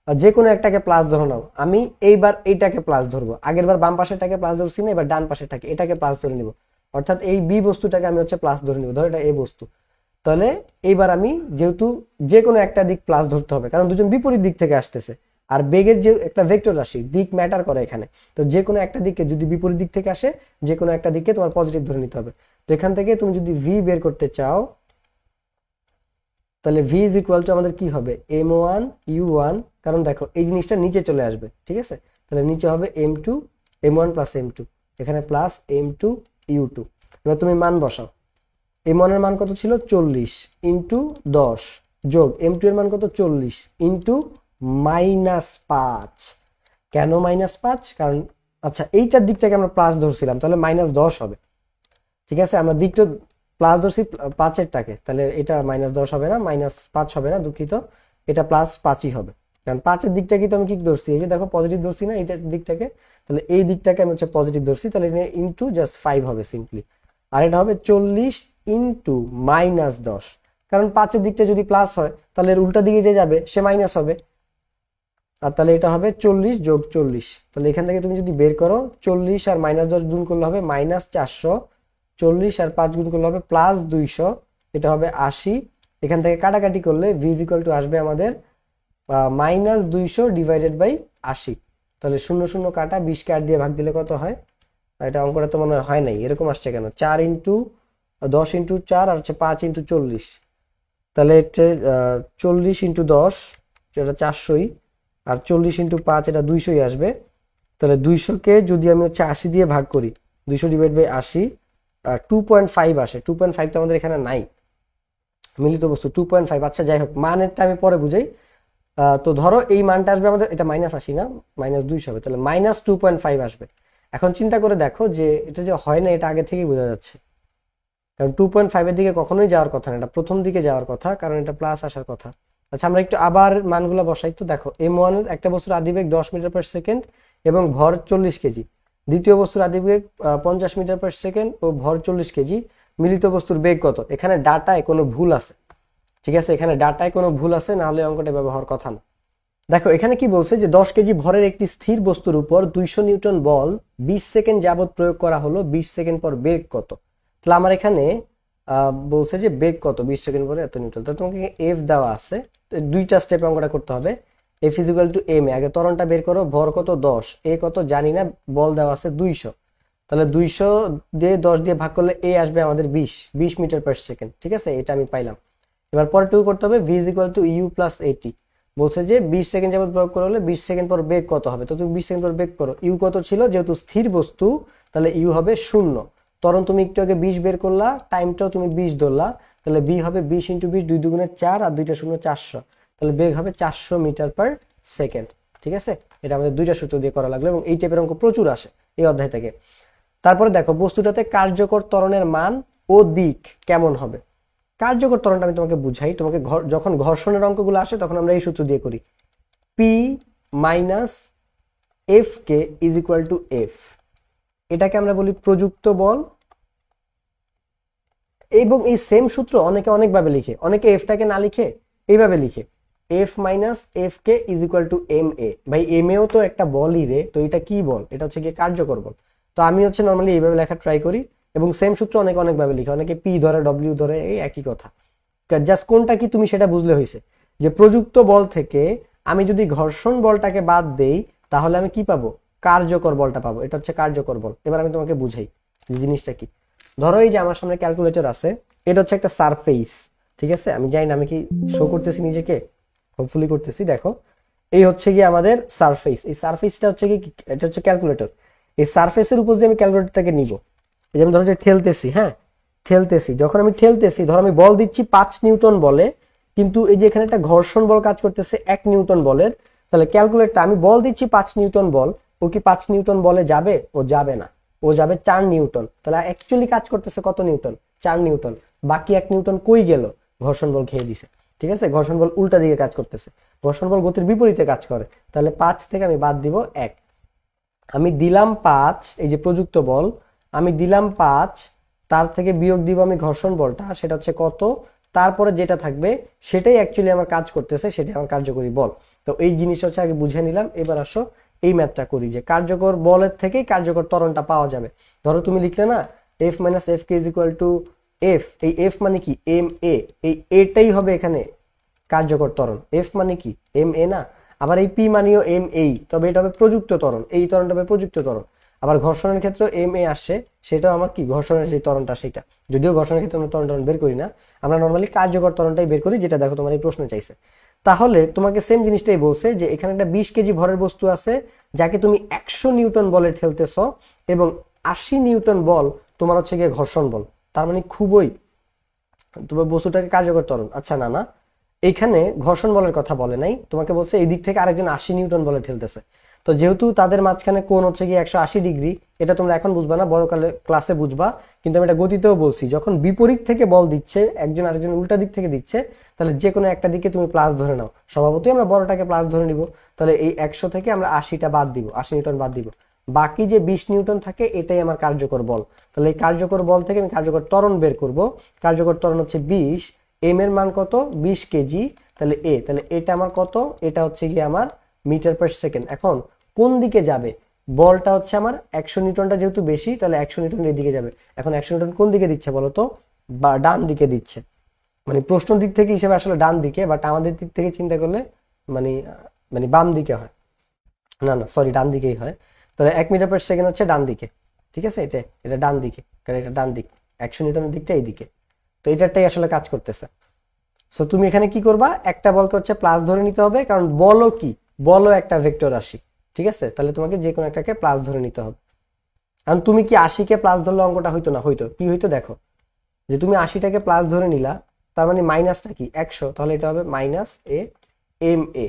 যে কোনো একটাকে প্লাস ধরে নাও, আমি এইবার এইটাকে প্লাস ধরবো, আগের বার বাম পাশেরটাকে প্লাস ধরছি না, এবার ডান পাশেরটাকে এটাকে প্লাস ধরে নিব, অর্থাৎ এই বি বস্তুটাকে আমি হচ্ছে প্লাস ধরে নিব, ধরো এটা এ বস্তু। তাহলে এইবার আমি যেহেতু যে কোনো একটা দিক প্লাস ধরতে হবে, কারণ দুজন বিপরীত দিক থেকে আসতেছে, আর বেগের যে একটা ভেক্টর রাশি, দিক ম্যাটার করে এখানে। তো যে কোনো একটা দিকে যদি বিপরীত দিক থেকে আসে, যে কোনো একটা দিকে তোমার পজিটিভ ধরে নিতে হবে। তো এখান থেকে তুমি যদি ভি বের করতে চাও, তাহলে ভি ইজ ইকুয়াল টু আমাদের কি হবে? m1u1, কারণ দেখো এই জিনিসটা নিচে চলে আসবে, ঠিক আছে। তাহলে নিচে হবে m1 প্লাস m2, এখানে প্লাস m2u2। এবার তুমি মান বসাও, m1 এর মান কত ছিল? 40 ইন্টু 10 যোগ m2 এর মান কত? 40 ইন্টু -5। কেন -5? কারণ আচ্ছা এইটার দিকটাকে আমরা প্লাস ধরছিলাম, তাহলে -10 হবে, ঠিক আছে। আমরা দিকটা প্লাস ধরছি 5-এরটাকে, তাহলে এটা -10 হবে না, -5 হবে না, দুঃখিত, এটা +5ই হবে, কারণ 5-এর দিকটাকে তো আমি কি ধরছি? এই যে দেখো পজিটিভ ধরছি না এইটার দিকটাকে, তাহলে এই দিকটাকে আমি হচ্ছে পজিটিভ ধরছি, তাহলে ইন্টু জাস্ট 5 হবে সিম্পলি। আর এটা হবে 40 ইন্টু -10, কারণ 5-এর দিকটা যদি প্লাস হয় তাহলে এর উল্টা দিকে যে যাবে সে মাইনাস হবে, আর তাহলে এটা হবে 40 যোগ 40। তাহলে এখান থেকে তুমি যদি বের করো 40 আর -10 গুণ করলে হবে -400, 40 আর 5 গুণ করলে হবে +200, এটা হবে 80। এখান থেকে কাটাকাটি করলে v = আসবে আমাদের -200 ডিভাইডেড বাই 80। তাহলে 0 0 কাটা, 20 কে 8 দিয়ে ভাগ দিলে কত হয়? এটা অঙ্কটা তো মনে হয় নাই, এরকম আসছে কেন? 4 × 10 × 4 আর হচ্ছে 5 × 40। তাহলে এটা 40 × 10 এটা 400ই, আর 40 × 5 এটা 200ই আসবে। তাহলে 200 কে যদি আমি হচ্ছে 80 দিয়ে ভাগ করি, 200 ডিভাইড বাই 80, 2.5 আসে। 2.5 তো আমাদের এখানে নাই, মিলিত বস্তু 2.5। আচ্ছা যাই হোক, মানেরটা আমি পরে বুঝাই। তো ধরো এই মানটা আসবে আমাদের, এটা -80 না, -200 হবে, তাহলে -2.5 আসবে। এখন চিন্তা করে দেখো যে এটা যে হয় না, এটা আগে থেকেই বোঝা যাচ্ছে, কারণ 2.5 এর দিকে কখনোই যাওয়ার কথা না, এটা প্রথম দিকে যাওয়ার কথা, কারণ এটা প্লাস আসার কথা। আচ্ছা আমরা একটু আবার মানগুলো বসাই। তো দেখো m1 এর একটা বস্তুর আদিবেগ 10 মিটার পার সেকেন্ড এবং ভর 40 কেজি, দ্বিতীয় বস্তুর আদিবেগ 50 মিটার পার সেকেন্ড ও ভর 40 কেজি, মিলিত বস্তুর বেগ কত? এখানে ডাটায় কোনো ভুল আছে, ঠিক আছে, এখানে ডাটায় কোনো ভুল আছে, না হলে অঙ্কটা ব্যবহার কথা না। দেখো এখানে কি বলছে যে 10 কেজি ভরের একটি স্থির বস্তুর উপর 200 নিউটন বল 20 সেকেন্ড যাবত প্রয়োগ করা হলো, 20 সেকেন্ড পর বেগ কত? তাহলে আমার এখানে বলছে যে বেগ কত, 20 সেকেন্ড পরে এত নিউটন। তো তোমাকে এফ দেওয়া আছে, দুইটা স্টেপে অঙ্কটা করতে হবে। এফ = এম এ, আগে ত্বরণটা বের করো, ভর কত 10, এ কত জানি না, বল দেওয়া আছে 200। তাহলে 200 দিয়ে 10 দিয়ে ভাগ করলে এ আসবে আমাদের 20 মিটার পার সেকেন্ড, ঠিক আছে, এটা আমি পাইলাম। এবার পরেরটুকু করতে হবে, ভি = ইউ + 80। বলছে যে 20 সেকেন্ড যাবত প্রয়োগ করা হলে 20 সেকেন্ড পর বেগ কত হবে? তো তুমি 20 সেকেন্ড পর বেগ করো, ইউ কত ছিল, যেহেতু স্থির বস্তু তাহলে ইউ হবে 0। ত্বরণ তুমি একটু আগে 20 বের করলা, টাইমটাও তুমি 20 ধরলা, তাহলে বি হবে 20 × 20, 2 × 4 আর 2টা 0 400, তাহলে বেগ হবে 400 মিটার পার সেকেন্ড, ঠিক আছে। এটা আমাদের দুইটা সূত্র দিয়ে করা লাগলো এবং এই টাইপের অঙ্ক প্রচুর আসে এই অধ্যায় থেকে। তারপরে দেখো বস্তুটাতে কার্যকর ত্বরণের মান ও দিক কেমন হবে। কার্যকর ত্বরণটা আমি তোমাকে বুঝাই, তোমাকে যখন ঘর্ষণের অঙ্কগুলো আসে তখন আমরা এই সূত্র দিয়ে করি, P - Fk = F। এটাকে আমরা বলি প্রযুক্ত বল, এবং এই সেম সূত্র অনেকে অনেকভাবে লিখে, অনেকে এফটাকে না লিখে এইভাবে লিখে, F - Fk = ma। ভাই এমএও তো একটা বলই রে, তো এটা কি বল? এটা হচ্ছে কি কার্যকর বল। তো আমি হচ্ছে নর্মালি এইভাবে লেখা ট্রাই করি, এবং সেম সূত্র অনেকে অনেকভাবে লিখে, অনেকে পি ধরে, ডব্লিউ ধরে, এই একই কথা। জাস্ট কোনটা কি তুমি সেটা বুঝলে হয়েছে, যে প্রযুক্ত বল থেকে আমি যদি ঘর্ষণ বলটাকে বাদ দেই তাহলে আমি কি পাবো? কার্যকর বলটা পাবো, এটা হচ্ছে কার্যকর বল। এবার আমি তোমাকে বুঝাই যে জিনিসটা কি। ধরো এই যে আমার সামনে ক্যালকুলেটর আছে, এটা হচ্ছে একটা সারফেস, ঠিক আছে, আমি জানি না আমি কি শো করতেছি নিজেকে, হোপফুলি করতেছি। দেখো এই হচ্ছে কি আমাদের সারফেস, এই সারফেসটা হচ্ছে কি, এটা হচ্ছে ক্যালকুলেটর। এই সারফেসের উপর যে আমি ক্যালকুলেটরটাকে নিব, এই যে আমি ধরো যে ঠেলতেছি, হ্যাঁ ঠেলতেছি, যখন আমি ঠেলতেছি ধরো আমি বল দিচ্ছি 5 নিউটন বলে, কিন্তু এই যে এখানে একটা ঘর্ষণ বল কাজ করতেছে 1 নিউটন বলের, তাহলে ক্যালকুলেটরটা আমি বল দিচ্ছি 5 নিউটন বল, ও কি 5 নিউটন বলে যাবে? ও যাবে না, ও যাবে 4 নিউটন। তাহলে অ্যাকচুয়ালি কাজ করতেছে কত নিউটন? 4 নিউটন। বাকি 1 নিউটন কই গেল? ঘর্ষণ বল খেয়ে দিছে, ঠিক আছে। ঘর্ষণ বল উল্টা দিকে কাজ করতেছে, ঘর্ষণ বল গতির বিপরীতে কাজ করে। তাহলে 5 থেকে আমি বাদ দিব 1, আমি দিলাম 5, এই যে প্রযুক্ত বল, আমি দিলাম 5, তার থেকে বিয়োগ দিব আমি ঘর্ষণ বলটা, সেটা হচ্ছে কত, তারপরে যেটা থাকবে সেটাই অ্যাকচুয়ালি আমার কাজ করতেছে, সেটাই আমার কার্যকরী বল। তো এই জিনিসটা হচ্ছে আগে বুঝে নিলাম। এবার আসো এই ম্যাথটা করি, যে কার্যকর বলের থেকেই কার্যকর ত্বরণটা পাওয়া যাবে। ধরো তুমি লিখলে না F - Fk = F, এই F মানে কি? ma, এই এটাই হবে এখানে কার্যকর ত্বরণ। F মানে কি? ma না। আবার এই P মানেও ma, তবে এটা হবে প্রযুক্ত ত্বরণ, এই ত্বরণটা হবে প্রযুক্ত ত্বরণ। আবার ঘর্ষণের ক্ষেত্রে ma আসে, সেটাও আমার কি ঘর্ষণের সেই ত্বরণটা, সেটা যদিও ঘর্ষণের ক্ষেত্রে আমরা ত্বরণ বের করি না, আমরা নর্মালি কার্যকর ত্বরণটাই বের করি, যেটা দেখো তোমার এই প্রশ্নে চাইছে। তাহলে তোমাকে সেম জিনিসটাই বলছে যে এখানে একটা 20 কেজি ভরের বস্তু আছে, যাকে তুমি 100 নিউটন বলে ঠেলতেছ, এবং 80 নিউটন বল তোমার হচ্ছে গিয়ে ঘর্ষণ বল। তার মানে খুবই তোমার বস্তুটাকে কার্যকর ত্বরণ। আচ্ছা না না, এইখানে ঘর্ষণ বলের কথা বলে নাই, তোমাকে বলছে এই দিক থেকে আরেকজন 80 নিউটন বলে ঠেলতেছে। তো যেহেতু তাদের মাঝখানে কোণ হচ্ছে গিয়ে 180 ডিগ্রি, এটা তোমরা এখন বুঝবা না, বড় ক্লাসে বুঝবা, কিন্তু আমি এটা গতিতেও বলছি, যখন বিপরীত থেকে বল দিচ্ছে, একজন আরেকজন উল্টা দিক থেকে দিচ্ছে, তাহলে যে কোনো একটা দিকে তুমি প্লাস ধরে নাও, স্বভাবতই আমরা বড়টাকে প্লাস ধরে নিব। তাহলে এই 100 থেকে আমরা 80টা বাদ দিব, 80 নিউটন বাদ দিব, বাকি যে 20 নিউটন থাকে এটাই আমার কার্যকর বল। তাহলে এই কার্যকর বল থেকে আমি কার্যকর ত্বরণ বের করব। কার্যকর ত্বরণ হচ্ছে 20, এম এর মান কত? 20 কেজি, তাহলে তাহলে এটা আমার কত? এটা হচ্ছে গিয়ে আমার মিটার পার সেকেন্ড। এখন কোন দিকে যাবে? বলটা হচ্ছে আমার 100 নিউটনটা যেহেতু বেশি, তাহলে 100 নিউটন এর দিকে যাবে। এখন 100 নিউটন কোন দিকে দিচ্ছে বলো তো? বা ডান দিকে দিচ্ছে, মানে প্রশ্ন দিক থেকে হিসেবে আসলে ডান দিকে, বাট আমাদের দিক থেকে চিন্তা করলে মানে মানে বাম দিকে হয়, না না সরি ডান দিকেই হয়। তাহলে 1 মিটার পার সেকেন্ড হচ্ছে ডান দিকে, ঠিক আছে, এটা ডান দিকে, কারণ এটা ডান দিক, 100 নিউটনের দিকটা এইদিকে। তো এটারটাই আসলে কাজ করতেছে। সো তুমি এখানে কি করবা, একটা বলকে হচ্ছে প্লাস ধরে নিতে হবে, কারণ বলও কি, বলও একটা ভেক্টর রাশি, ঠিক আছে। তাহলে তোমাকে যে কোনো একটাকে প্লাস ধরে নিতে হবে। কারণ তুমি কি 80 কে প্লাস ধরলে অঙ্কটা হইতো না? হইতো। কি হইতো দেখো, যে তুমি 80টাকে প্লাস ধরে নিলা, তার মানে মাইনাসটা কি 100, তাহলে এটা হবে মাইনাস এ এম এ,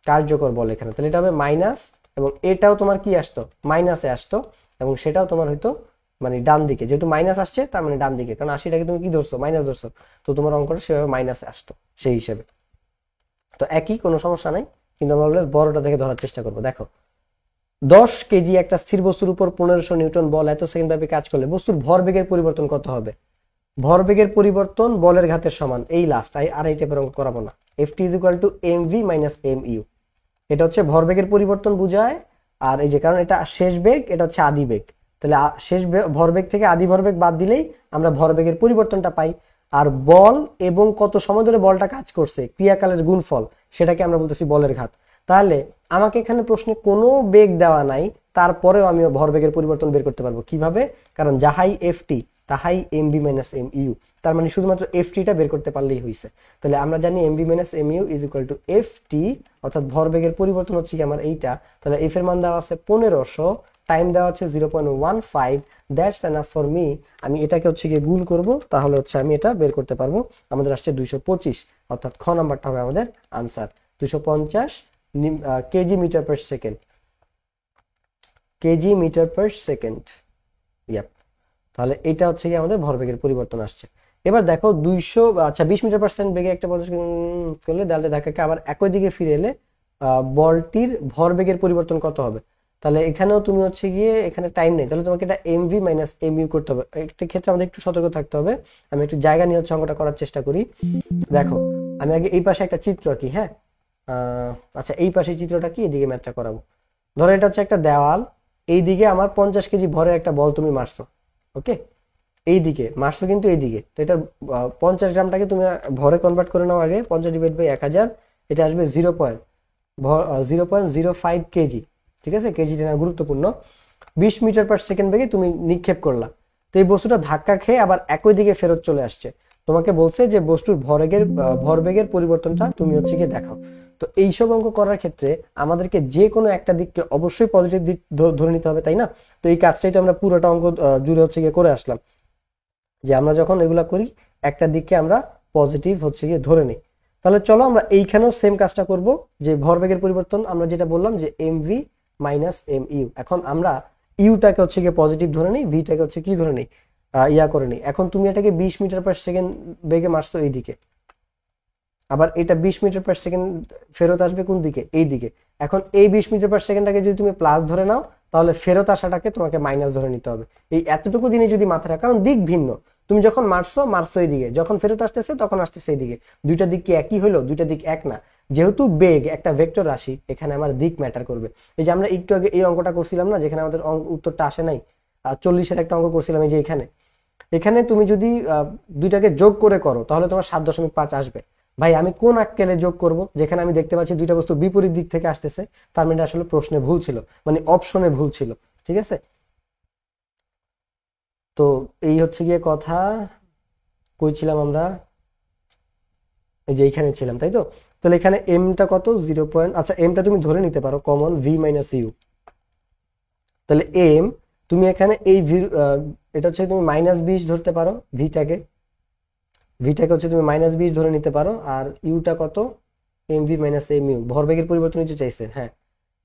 কার্যকর বল এখানে, তাহলে এটা হবে মাইনাস, এবং এটাও তোমার কি আসতো, মাইনাসে আসতো, এবং সেটাও তোমার হয়তো মানে ডান দিকে, যেহেতু মাইনাস আসছে তার মানে ডান দিকে, কারণ 80টাকে তুমি কি ধরছো, মাইনাস ধরছো, তো তোমার অঙ্কটা সেভাবে মাইনাসে আসতো সেই হিসেবে। তো একই, কোনো সমস্যা নাই, কিন্তু আমরা বড়টা থেকে ধরার চেষ্টা করবো। দেখো 10 কেজি একটা স্থির বস্তুর উপর 1500 নিউটন বল এত সেকেন্ড ব্যাপী কাজ করলে বস্তুর ভরবেগের পরিবর্তন কত হবে? ভরবেগের পরিবর্তন বলের ঘাতের সমান, এই লাস্ট আর এই টাইপের অঙ্ক করাবো না। Ft = mv - mu, এটা হচ্ছে ভরবেগের পরিবর্তন বোঝায়। আর এই যে, কারণ এটা শেষ বেগ, এটা হচ্ছে আদি বেগ, তাহলে ভরবেগ থেকে আদি ভরবেগ বাদ দিলেই আমরা ভরবেগের পরিবর্তনটা পাই। আর বল এবং কত সময় ধরে বলটা কাজ করছে, ক্রিয়াকালের গুণফল, সেটাকে আমরা বলতেছি বলের ঘাত। তাহলে আমাকে এখানে প্রশ্নে কোনো বেগ দেওয়া নাই, তারপরেও আমি ভরবেগের পরিবর্তন বের করতে পারবো কিভাবে? কারণ যাহাই ft তাহাই mv - mu, তার মানে শুধুমাত্র ft-টা বের করতে পারলেই হইছে। তাহলে আমরা জানি mv - mu = ft, অর্থাৎ ভরবেগের পরিবর্তন হচ্ছে কি আমার এইটা। তাহলে f এর মান দেওয়া আছে 1500, টাইম দেওয়া হচ্ছে 0.15, দ্যাটস এনাফ ফর মি। আমি এটাকে হচ্ছে গিয়ে গুণ করব, তাহলে হচ্ছে আমি এটা বের করতে পারবো। আমাদের আসছে 225, অর্থাৎ খ নাম্বারটা হবে আমাদের answer. 250 KG metre per second, KG metre per second, yup. তাহলে এটা হচ্ছে কি আমাদের ভরবেগের পরিবর্তন আসছে। এবার দেখো 20 মিটার পার সেকেন্ড বেগে একটা বল করলে দেয়ালে ধাক্কাকে আবার একই দিকে ফিরে এলে বলটির ভরবেগের পরিবর্তন কত হবে? তাহলে এখানেও তুমি হচ্ছে গিয়ে, এখানে টাইম নেই, তাহলে তোমাকে এটা mv - mu করতে হবে। একটা ক্ষেত্রে আমাদের একটু সতর্ক থাকতে হবে। আমি একটু জায়গা নিয়ে হচ্ছে অঙ্কটা করার চেষ্টা করি। দেখো আমি আগে এই পাশে একটা চিত্র আঁকি, হ্যাঁ। আচ্ছা, এই পাশে চিত্রটা কি, এদিকে ম্যাথটা করাবো। ধরো এটা হচ্ছে একটা দেওয়াল, এই দিকে আমার 50 কেজি ভরের একটা বল তুমি মারছো, ওকে, এই দিকে মারছো কিন্তু এই দিকে। তো এটা 50 গ্রামটাকে তুমি ভরে কনভার্ট করে নাও আগে, 50 / 1000, এটা আসবে 0.05 কেজি, ঠিক আছে। কেজিটা না গুরুত্বপূর্ণ। 20 মিটার পার সেকেন্ড বেগে তুমি নিক্ষেপ করলা, তো এই বস্তুটা ধাক্কা খেয়ে আবার একই দিকে ফেরত চলে আসছে। তোমাকে বলছে যে বস্তুর ভরবেগের পরিবর্তনটা তুমি হচ্ছে গিয়ে দেখাও। তো এইসব অঙ্ক করার ক্ষেত্রে আমাদেরকে যে কোনো একটা দিককে অবশ্যই পজিটিভ দিক ধরে নিতে হবে, তাই না? তো এই কাজটাই তো আমরা পুরোটা অঙ্ক জুড়ে হচ্ছে গিয়ে করে আসলাম, যে আমরা যখন এগুলা করি একটা দিককে আমরা পজিটিভ হচ্ছে গিয়ে ধরে নিই। তাহলে চলো আমরা এইখানেও সেম কাজটা করব, যে ভরবেগের পরিবর্তন আমরা যেটা বললাম যে mv - mu। এখন আমরা ইউটাকে হচ্ছে গিয়ে পজিটিভ ধরে নিই, ভিটাকে হচ্ছে কি ধরে নিই, করে নিই। এখন তুমি এটাকে 20 মিটার পার সেকেন্ড বেগে মারছো এই দিকে, আবার এটা 20 মিটার পার সেকেন্ড ফেরত আসবে কোন দিকে, এই দিকে। এখন এই 20 মিটার পার সেকেন্ডটাকে যদি তুমি প্লাস ধরে নাও, তাহলে ফেরত আসাটাকে তোমাকে মাইনাস ধরে নিতে হবে। এই এতটুকু জিনিস যদি মাথায় রাখো, কারণ দিক ভিন্ন, তুমি যখন মারছো এই দিকে, যখন ফেরত আসতেছে তখন আসতেছে এই দিকে। দুইটা দিক কি একই হলো? দুইটা দিক এক না। যেহেতু বেগ একটা ভেক্টর রাশি, এখানে আমার দিক ম্যাটার করবে। এই যে আমরা একটু আগে এই অঙ্কটা করছিলাম না, যেখানে আমাদের উত্তরটা আসে নাই, 40-এর একটা অঙ্ক করছিলাম, এই যে এখানে তুমি যদি দুইটাকে যোগ করে করো, তাহলে তোমার 7.5 আসবে। ভাই আমি কোন আক্কেলে যোগ করব, যেখানে আমি দেখতে পাচ্ছি দুইটা বস্তু বিপরীত দিক থেকে আসতেছে, তার মানে আসলে প্রশ্নে ভুল ছিল, মানে অপশনে ভুল ছিল, ঠিক আছে। তো এই হচ্ছে গিয়ে কথা, কই ছিলাম আমরা, এই যে এইখানে ছিলাম, তাই তো। তাহলে এখানে এমটা কত, 0. আচ্ছা এমটা তুমি ধরে নিতে পারো কমন, v - u। তাহলে এম তুমি এখানে এই এটা হচ্ছে তুমি -20 ধরতে পারো, ভিটাকে হচ্ছে তুমি -20 ধরে নিতে পারো। আর ইউটা কত, mv - mu, ভরবেগের পরিবর্তন নিতে চাইছে, হ্যাঁ।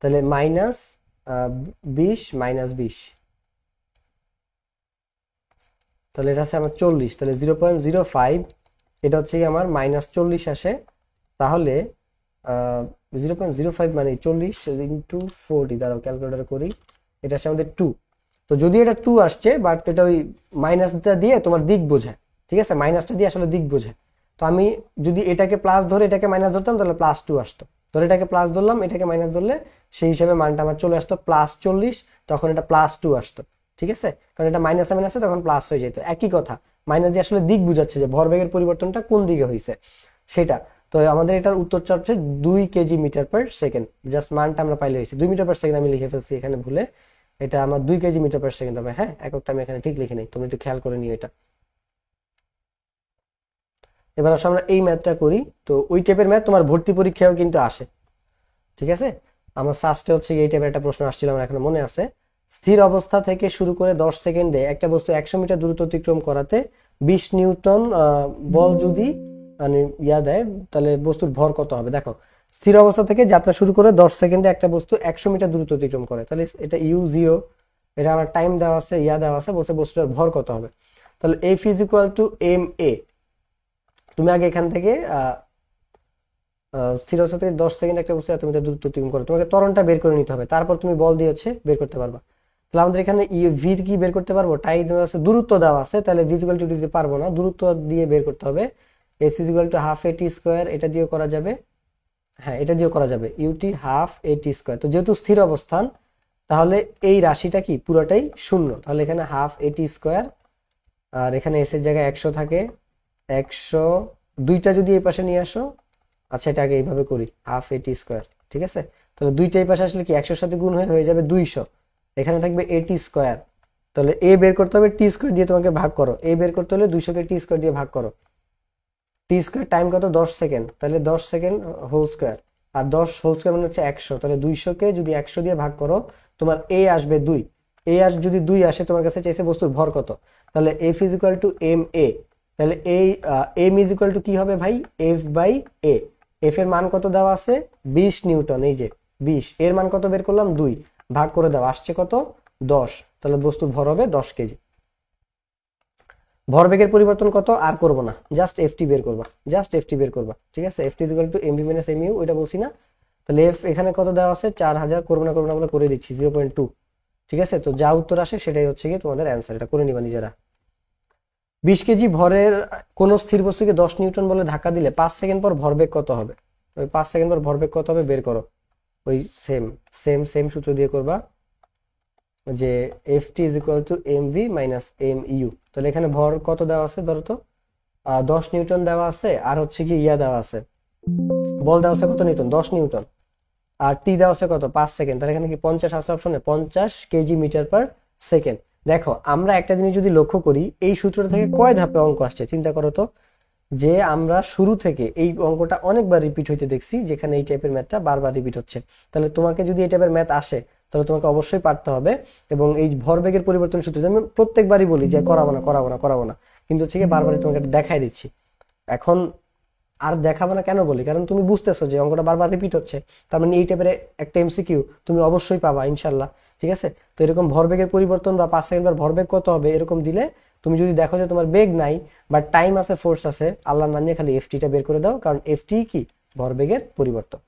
তাহলে -20 তাহলে এটা আছে আমার 40, তাহলে 0.05, এটা হচ্ছে কি আমার -40 আসে। তাহলে 0.05 মানে 40 × 40, দাঁড়াও ক্যালকুলেটর করি, এটা আসছে আমাদের 2। তো যদি এটা 2 আসছে, বাট এটা ওই মাইনাসটা দিয়ে তোমার দিক বোঝায়, ঠিক আছে, মাইনাসটা দিয়ে আসলে দিক বোঝায়। তো আমি যদি এটাকে প্লাস ধরে এটাকে মাইনাস ধরতাম, তাহলে +2 আসতো। ধরে এটাকে প্লাস ধরলাম, এটাকে মাইনাস ধরলে সেই হিসাবে মানটা আমার চলে আসতো +40, তখন এটা +2 আসতো। ঠিক আছে, কারণ এটা মাইনাসে মাইনাসে তখন প্লাস হয়ে যেত। একই কথা, মাইনাস দিয়ে আসলে দিক বুঝাচ্ছে যে ভরবেগের পরিবর্তনটা কোন দিকে হয়েছে সেটা। তো আমাদের এটার উত্তরটা হচ্ছে 2 KG metre per second. Just মানটা আমরা পাইলে হয়েছে 2 মিটার পার সেকেন্ড, আমি লিখে ফেলছি এখানে ভুলে, এটা আমার 2 কেজি মিটার পার সেকেন্ড হবে। হ্যাঁ, এককটা আমি এখানে ঠিক লিখে নেই, তুমি একটু খেয়াল করে নিও এটা। এবার আসলে আমরা এই ম্যাথটা করি। তো ওই টাইপের ম্যাথ তোমার ভর্তি পরীক্ষায়ও কিন্তু আসে। ঠিক আছে, আমার সাস্টে হচ্ছে এই টাইপের একটা প্রশ্ন আসছিল, আমার এখনো মনে আছে। স্থির অবস্থা থেকে শুরু করে 10 সেকেন্ডে একটা বস্তু 100 মিটার দূরত্ব অতিক্রম করাতে 20 নিউটন বল যদি মানে দেয়, তাহলে বস্তুর ভর কত হবে? দেখো, স্থির অবস্থা থেকে যাত্রা শুরু করে 10 সেকেন্ডে একটা বস্তু 100 মিটার দূরত্ব অতিক্রম করে, তাহলে এটা u0, এটা আমার টাইম দেওয়া আছে, দেওয়া আছে, বলছে বস্তুটার ভর কত হবে। তাহলে F = ma। তুমি আগে এখান থেকে স্থির অবস্থা থেকে 10 সেকেন্ড একটা বস্তু এত মিটার দূরত্ব অতিক্রম করে, তোমাকে ত্বরণটা বের করে নিতে হবে, তারপর তুমি বল দিয়ে বের করতে পারবা। তাহলে আমাদের এখানে ভি কি বের করতে পারবো? টাই দেওয়া আছে, দূরত্ব দেওয়া আছে, তাহলে ভি ইকুয়াল টু দিতে পারবো না, দূরত্ব দিয়ে বের করতে হবে। S equal to ½ at square, এটা দিয়ে করা যাবে, হ্যাঁ এটা দিয়েও করা যাবে, ইউটি ½ at স্কোয়ার। তো যেহেতু স্থির অবস্থান, তাহলে এই রাশিটা কি পুরোটাই শূন্য, তাহলে এখানে ½ at স্কোয়ার, আর এখানে এস এর জায়গায় 100 থাকে, 100 দুইটা যদি এই পাশে নিয়ে আসো, আচ্ছা এটা আগে এইভাবে করি, ½ at স্কোয়ার। ঠিক আছে, তাহলে দুইটা এই পাশে আসলে কি 100 সাথে গুণ হয়ে যাবে 200, এখানে থাকবে at স্কোয়ার। তাহলে এ বের করতে হবে টি স্কোয়ার দিয়ে, তোমাকে ভাগ করো, এ বের করতে হলে 200 কে টি স্কোয়ার দিয়ে ভাগ করো। টি স্কোয়ার টাইম কত? 10 সেকেন্ড, তাহলে 10 সেকেন্ড হোল স্কোয়ার, আর 10 হোল স্কোয়ার মানে হচ্ছে 100, তাহলে 200 কে যদি 100 দিয়ে ভাগ করো, তোমার এ আসবে 2। যদি 2 আসে, তোমার কাছে চাইছে বস্তুর ভর কত, তাহলে F = ma। তাহলে এই m কি হবে ভাই? F/a। এফ এর মান কত দেওয়া আছে? 20 নিউটন, এই যে 20, এর মান কত বের করলাম? 2, ভাগ করে দাও, আসছে কত? 10, তাহলে বস্তুর ভর হবে 10 কেজি। ভরবেগের পরিবর্তন কত আর করব না, জাস্ট এফটি বের করবা, ঠিক আছে। F = mv - mu, ওইটা বলছি না। তাহলে এফ এখানে কত দেওয়া আছে? 4000, করবো না বলে করে দিচ্ছি 0.2। ঠিক আছে, তো যা উত্তর আসে সেটাই হচ্ছে কি তোমাদের অ্যান্সার, এটা করে নিবা নিজেরা। 20 কেজি ভরের কোন স্থির বস্তুকে 10 নিউটন বলে ধাক্কা দিলে 5 সেকেন্ড পর ভরবেগ কত হবে? ওই 5 সেকেন্ড পর ভরবেগ কত হবে বের করো, ওই সেম সূত্র দিয়ে করবা, যে Ft = mv - mu। তাহলে এখানে ভর কত দেওয়া আছে? ধরো তো 10 নিউটন দেওয়া আছে, আর হচ্ছে কি দেওয়া আছে, বল দেওয়া আছে কত নিউটন? 10 নিউটন, আর টি দেওয়া আছে কত? 5 সেকেন্ড। তাহলে এখানে কি 50 আছে অপশনে? 50 কেজি মিটার পার সেকেন্ড। দেখো, আমরা একটা জিনিস যদি লক্ষ্য করি, এই সূত্রটা থেকে কয় ধাপে অঙ্ক আসছে চিন্তা করো তো, যে আমরা শুরু থেকে এই অঙ্কটা অনেকবার রিপিট হইতে দেখছি, যেখানে এই টাইপের ম্যাথটা বারবার রিপিট হচ্ছে। তাহলে তোমাকে যদি এই টাইপের ম্যাথ আসে, তাহলে তোমাকে অবশ্যই পারতে হবে। এবং এই ভরবেগের পরিবর্তন সূত্র আমি প্রত্যেকবারই বলি যে করাবো না, কিন্তু হচ্ছে কি বারবারই তোমাকে দেখাই দিচ্ছি। এখন আর দেখাবো না কেন বলি? কারণ তুমি বুঝতেছো যে অঙ্কটা বারবার রিপিট হচ্ছে, তার মানে এই টাইপের একটা এমসিকিউ তুমি অবশ্যই পাবা ইনশাল্লাহ। ঠিক আছে, তো এরকম ভরবেগের পরিবর্তন বা 5 সেকেন্ড পর ভরবেগ কত হবে এরকম দিলে, তুমি যদি দেখো যে তোমার বেগ নাই বা টাইম আছে, ফোর্স আছে, আল্লাহর নাম নিয়ে খালি এফটিটা বের করে দাও, কারণ এফটি কি? ভরবেগের পরিবর্তন।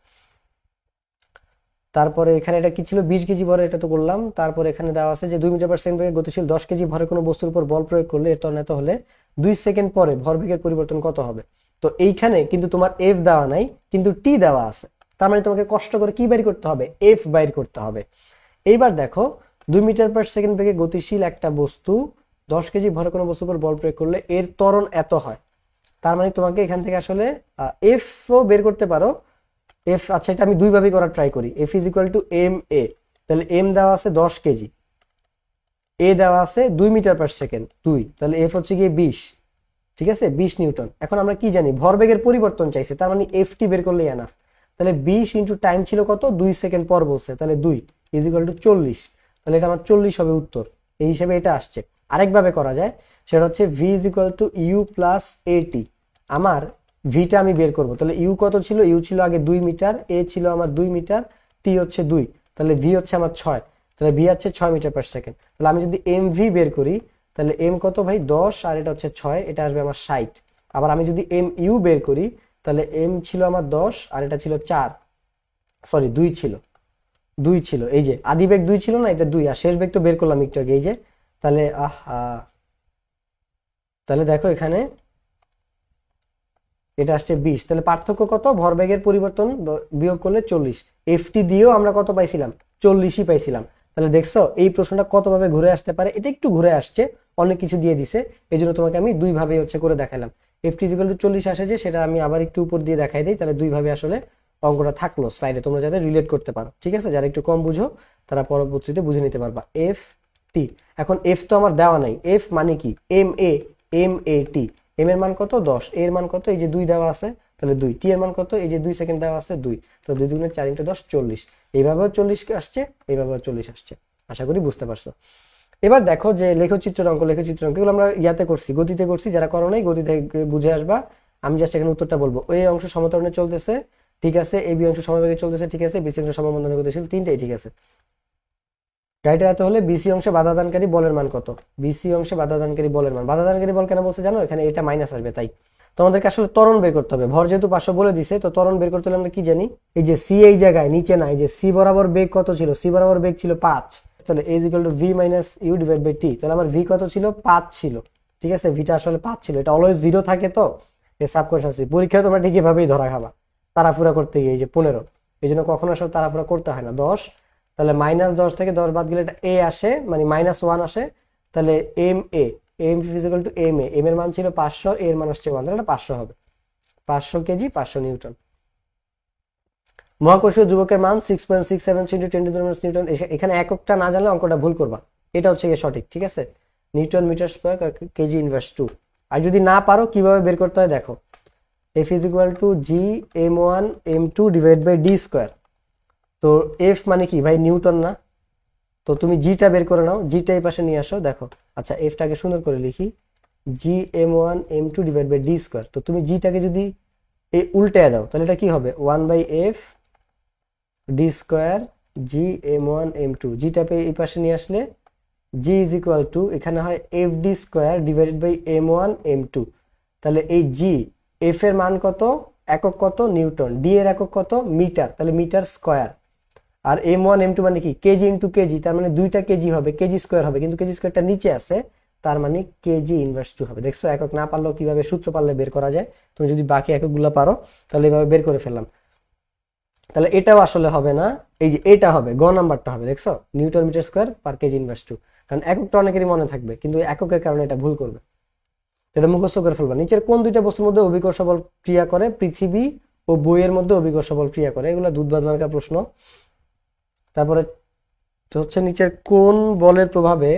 তারপরে এখানে এটা কি ছিল? 20 কেজি ভরে, এটা তো করলাম। তারপরে এখানে দেওয়া আছে যে 2 মিটার পার সেকেন্ড বেগে গতিশীল 10 কেজি ভরে কোনো বস্তুর উপর বল প্রয়োগ করলে এর ত্বরণ এত হলে 2 সেকেন্ড পরে ভরবেগের পরিবর্তন কত হবে? তো এইখানে কিন্তু তোমার এফ দেওয়া নাই, কিন্তু টি দেওয়া আছে, তার মানে তোমাকে কষ্ট করে কি বের করতে হবে? এফ বাইর করতে হবে। এইবার দেখো, 2 মিটার পার সেকেন্ড বেগে গতিশীল একটা বস্তু 10 কেজি ভরে কোনো বস্তুর উপর বল প্রয়োগ করলে এর ত্বরণ এত হয়। তার মানে তোমাকে এখান থেকে আসলে এফ ও বের করতে পারো। এফ, আচ্ছা এটা আমি দুইভাবে করার ট্রাই করি। F = ma। তাহলে এম দেওয়া আছে 10 কেজি, এ দেওয়া আছে 2 মিটার পার সেকেন্ড 2, তাহলে এফ হচ্ছে গিয়ে 20। ঠিক আছে, 20 নিউটন। এখন আমরা কি জানি? ভরবেগের পরিবর্তন চাইছে, তার মানে এফটি বের করলেই এনাফ। তাহলে 20 ইন্টু টাইম ছিল কত? 2 সেকেন্ড পর বলছে, তাহলে 2 = 40। তাহলে এটা আমার 40 হবে উত্তর, এই হিসেবে এটা আসছে। আরেকভাবে করা যায়, সেটা হচ্ছে v = u + at। আমার ভিটা আমি বের করব, তাহলে ইউ কত ছিল? ইউ ছিল আগে 2 মিটার, এ ছিল আমার 2 মিটার, টি হচ্ছে 2, তাহলে ভি হচ্ছে আমার 6, তাহলে ভি হচ্ছে 6 মিটার পার সেকেন্ড। তাহলে আমি যদি এম ভি বের করি, তাহলে এম কত ভাই? 10, আর এটা হচ্ছে 6, এটা আসবে আমার 60। আবার আমি যদি এম ইউ বের করি, তাহলে এম ছিল আমার 10, আর এটা ছিল 4, সরি 2 ছিল, এই যে আদি বেগ 2 ছিল না, এটা 2, আর শেষ বেগ তো বের করলাম একটু আগে, এই যে। তাহলে তাহলে দেখো এখানে এটা আসছে 20, তাহলে পার্থক্য কত? ভরবেগের পরিবর্তন বিয়োগ করলে 40। এফটি দিয়েও আমরা কত পাইছিলাম? 40ই পাইছিলাম। তাহলে দেখছো এই প্রশ্নটা কতভাবে ঘুরে আসতে পারে, এটা একটু ঘুরে আসছে, অনেক কিছু দিয়ে দিছে, এই জন্য তোমাকে আমি দুইভাবে হচ্ছে করে দেখালাম। এফটি ইকুয়াল টু 40 আসে যে, সেটা আমি আবার একটু উপর দিয়ে দেখাই দিই, তাহলে দুইভাবে আসলে অঙ্কটা থাকলো স্লাইডে, তোমরা যাতে রিলেট করতে পারো। ঠিক আছে, যারা একটু কম বুঝো তারা পরবর্তীতে বুঝে নিতে পারবা। এফ টি, এখন এফ তো আমার দেওয়া নাই, এফ মানে কি? এম এ টি, এম এর মান কত? 10, এর মান কত? এই যে 2 দেওয়া আছে, তাহলে 2, টি এর মান কত? এই যে 2 সেকেন্ড দেওয়া আছে 2, তো 2 দুগুণে 4 × 10 40। এইভাবেও 40 আসছে, এইভাবেও 40 আসছে। আশা করি বুঝতে পারছো। এবার দেখো যে লেখচিত্র অঙ্ক, এগুলো আমরা ইয়াতে করছি, গতিতে করছি, যারা করো নাই গতিতে বুঝে আসবা। আমি জাস্ট এখানে উত্তরটা বলবো। ওই অংশ সমতরণে চলতেছে, ঠিক আছে, এই বি অংশ সমবেগে চলতেছে, ঠিক আছে, বিসি অংশ সমবন্ধনে গতিশীল, তিনটাই ঠিক আছে। গাড়িটা এত হলে বিসি অংশে বাধাদানকারী বলের মান কত? বিসি অংশে বাধাদানকারী বলের মান, বাধাদানকারী বল কেন বলছে জানো? এখানে এটা মাইনাস আসবে, তাই তোমাদেরকে আসলে ত্বরণ বের করতে হবে। ভর যেহেতু 500 বলে দিছে, তো ত্বরণ বের করতে হলে আমরা কি জানি? এই যে সি এই জায়গায় নিচে না, এই যে সি বরাবর বেগ কত ছিল? সি বরাবর বেগ ছিল 5, তাহলে a = v - u / t, তাহলে আমার v কত ছিল? 5 ছিল। ঠিক আছে, ভিটা আসলে 5 ছিল, এটা অলওয়েজ 0 থাকে, তো এই সাবকনশিয়াসলি পরীক্ষায় তোমরা ঠিক এভাবেই ধরা খাবা, তাড়াহুড়া করতে গিয়ে। এই যে 15, এই জন্য কখনো আসলে তাড়াহুড়া করতে হয় না। 10, তাহলে -10 থেকে 10 বাদ গেলে এটা a আসে, মানে -1 আসে, তাহলে M A = M A, M এর মান ছিল 500, এর মান আসছে 1, তাহলে এটা 500 হবে। 500 কেজি 500 নিউটন। মহাকর্ষীয় ধ্রুবকের মান 6.673 × 10⁻⁻⁻⁰ নিউটন। এখানে এককটা না জানলে অঙ্কটা ভুল করবা, এটা হচ্ছে গিয়ে সঠিক। ঠিক আছে, newton metre square KG inverse 2। আর যদি না পারো কিভাবে বের করতে হয় দেখো, F = g m1 m2 / d²। তো F মানে কি ভাই? নিউটন না? তো তুমি জিটা বের করে নাও, জিটা এই পাশে নিয়ে আসো, দেখো। আচ্ছা, এফটাকে সুন্দর করে লিখি, g m1 m2 / d²। তো তুমি জিটাকে যদি উল্টে দাও, তাহলে এটা কি হবে? 1/f d² g m1 m2। জিটা এই পাশে নিয়ে আসলে g = এখানে হয় fd² / m1 m2। তাহলে এই g, f এর মান কত? একক কত? নিউটন। d এর একক কত? মিটার, তাহলে মিটার স্কয়ার। আর m1 m2 মানে কি? কেজি ইন্টু কেজি, তার মানে 2টা কেজি হবে, কেজি স্কয়ার হবে, কিন্তু কেজি স্কয়ারটা নিচে আছে, তার মানে কেজি ইনভার্স 2 হবে। দেখছো একক না পারলেও কিভাবে সূত্র পারলে বের করা যায়। তুমি যদি বাকি এককগুলো পারো তাহলে এভাবে বের করে ফেললাম। তাহলে এটাও আসলে হবে না, এই যে এটা হবে, গ নাম্বারটা হবে। দেখছো, newton metre square per KG inverse 2, কারণ এককটা অনেকেরই মনে থাকবে, কিন্তু এককের কারণে এটা ভুল করবে। এটা মুখস্থ করে ফেলবা। নিচের কোন দুইটা বস্তুর মধ্যে অভিকর্ষ বল ক্রিয়া করে? পৃথিবী ও বইয়ের মধ্যে অভিকর্ষ বল ক্রিয়া করে। এগুলো দুধ মার্কা প্রশ্ন। তারপরে হচ্ছে নিচের কোন বলের প্রভাবে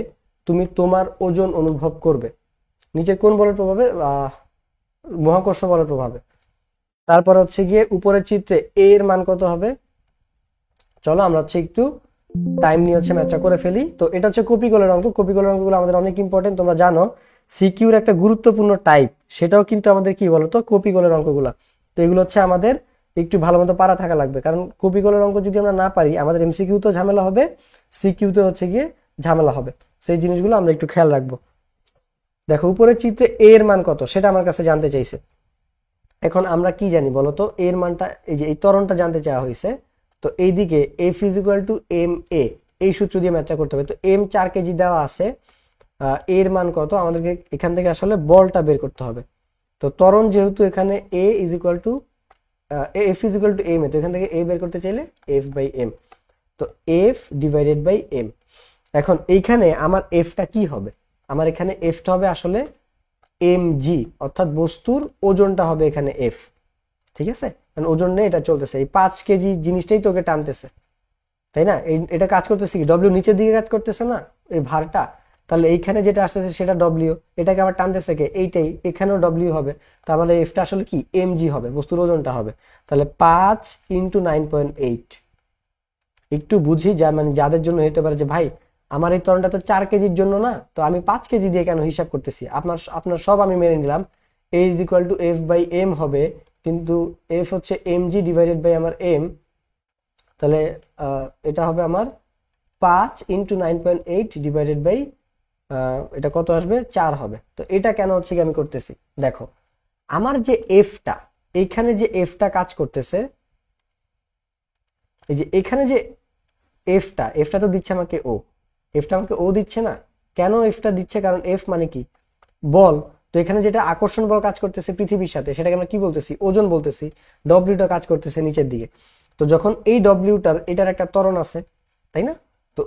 তুমি তোমার ওজন অনুভব করবে? নিচের কোন বলের প্রভাবে? মহাকর্ষ বলের প্রভাবে। তারপর হচ্ছে গিয়ে উপরের চিত্রে এ এর মান কত হবে? চলো আমরা হচ্ছে একটু টাইম নিয়ে হচ্ছে ম্যাচটা করে ফেলি। তো এটা হচ্ছে কপিকলের অঙ্ক। কপিকলের অঙ্কগুলো আমাদের অনেক ইম্পর্টেন্ট, তোমরা জানো। সিকিউর একটা গুরুত্বপূর্ণ টাইপ, সেটাও কিন্তু আমাদের কি বলতো? কপিকলের অঙ্কগুলা। তো এগুলো হচ্ছে আমাদের একটু ভালো মতো পারা থাকা লাগবে, কারণ কপিকলের অঙ্ক যদি আমরা না পারি, আমাদের এমসিকিউ তো ঝামেলা হবে, সিকিউতে হচ্ছে গিয়ে ঝামেলা হবে। সেই জিনিসগুলো আমরা একটু খেয়াল রাখবো। দেখো উপরের চিত্রে এ এর মান কত, সেটা আমার কাছে জানতে চাইছে। এখন আমরা কি জানি বলতো? এর মানটা, এই যে এই ত্বরণটা জানতে চাওয়া হয়েছে, তো এইদিকে F = ma, এই সূত্র দিয়ে ম্যাচটা করতে হবে। তো m 4 কেজি দেওয়া আছে, এর মান কত? আমাদেরকে এখান থেকে আসলে বলটা বের করতে হবে। তো ত্বরণ যেহেতু এখানে a = F = ma, তো এখান থেকে a বের করতে চাইলে F/m, তো F/m। এখন এইখানে আমার Fটা কি হবে? আমার এখানে Fটা হবে আসলে mg, অর্থাৎ বস্তুর ওজনটা হবে এখানে F। ঠিক আছে, কারণ ওজন নেই, এটা চলতেছে, এই 5 কেজি জিনিসটাই তোকে টানতেছে, তাই না? এটা কাজ করতেছে কি? ডব্লিউ নিচের দিকে কাজ করতেছে না, এই ভারটা। তাহলে এইখানে যেটা আসতেছে সেটা ডব্লিউ, এটাকে আবার টানতেছে কে? এইটাই, এখানেও ডব্লিউ হবে। তার মানে এফটা আসলে কি? এমজি হবে, বস্তুর ওজনটা হবে। তাহলে 5 × 9.8। একটু বুঝি, যা মানে যাদের জন্য হতে পারে যে ভাই আমার এই ত্বরণটা তো 4 কেজির জন্য না, তো আমি 5 কেজি দিয়ে কেন হিসাব করতেছি? আপনার সব আমি মেনে নিলাম, a = F/m হবে, কিন্তু F হচ্ছে mg / আমার m, তাহলে এটা হবে আমার 5 × 9.8 এটা কত আসবে? 4 হবে। তো এটা কেন হচ্ছে কি আমি করতেছি? দেখো আমার যে এফটা, এইখানে যে এফটা কাজ করতেছে, এই যে এখানে যে এফটা তো দিচ্ছে আমাকে ও, এফটা আমাকে ও দিচ্ছে না। কেন এফটা দিচ্ছে? কারণ এফ মানে কি? বল। তো এখানে যেটা আকর্ষণ বল কাজ করতেছে পৃথিবীর সাথে, সেটাকে আমরা কি বলতেছি? ওজন বলতেছি। ডব্লিউটা কাজ করতেছে নিচের দিকে। তো যখন এই এটার একটা ত্বরণ আছে, তাই না? তো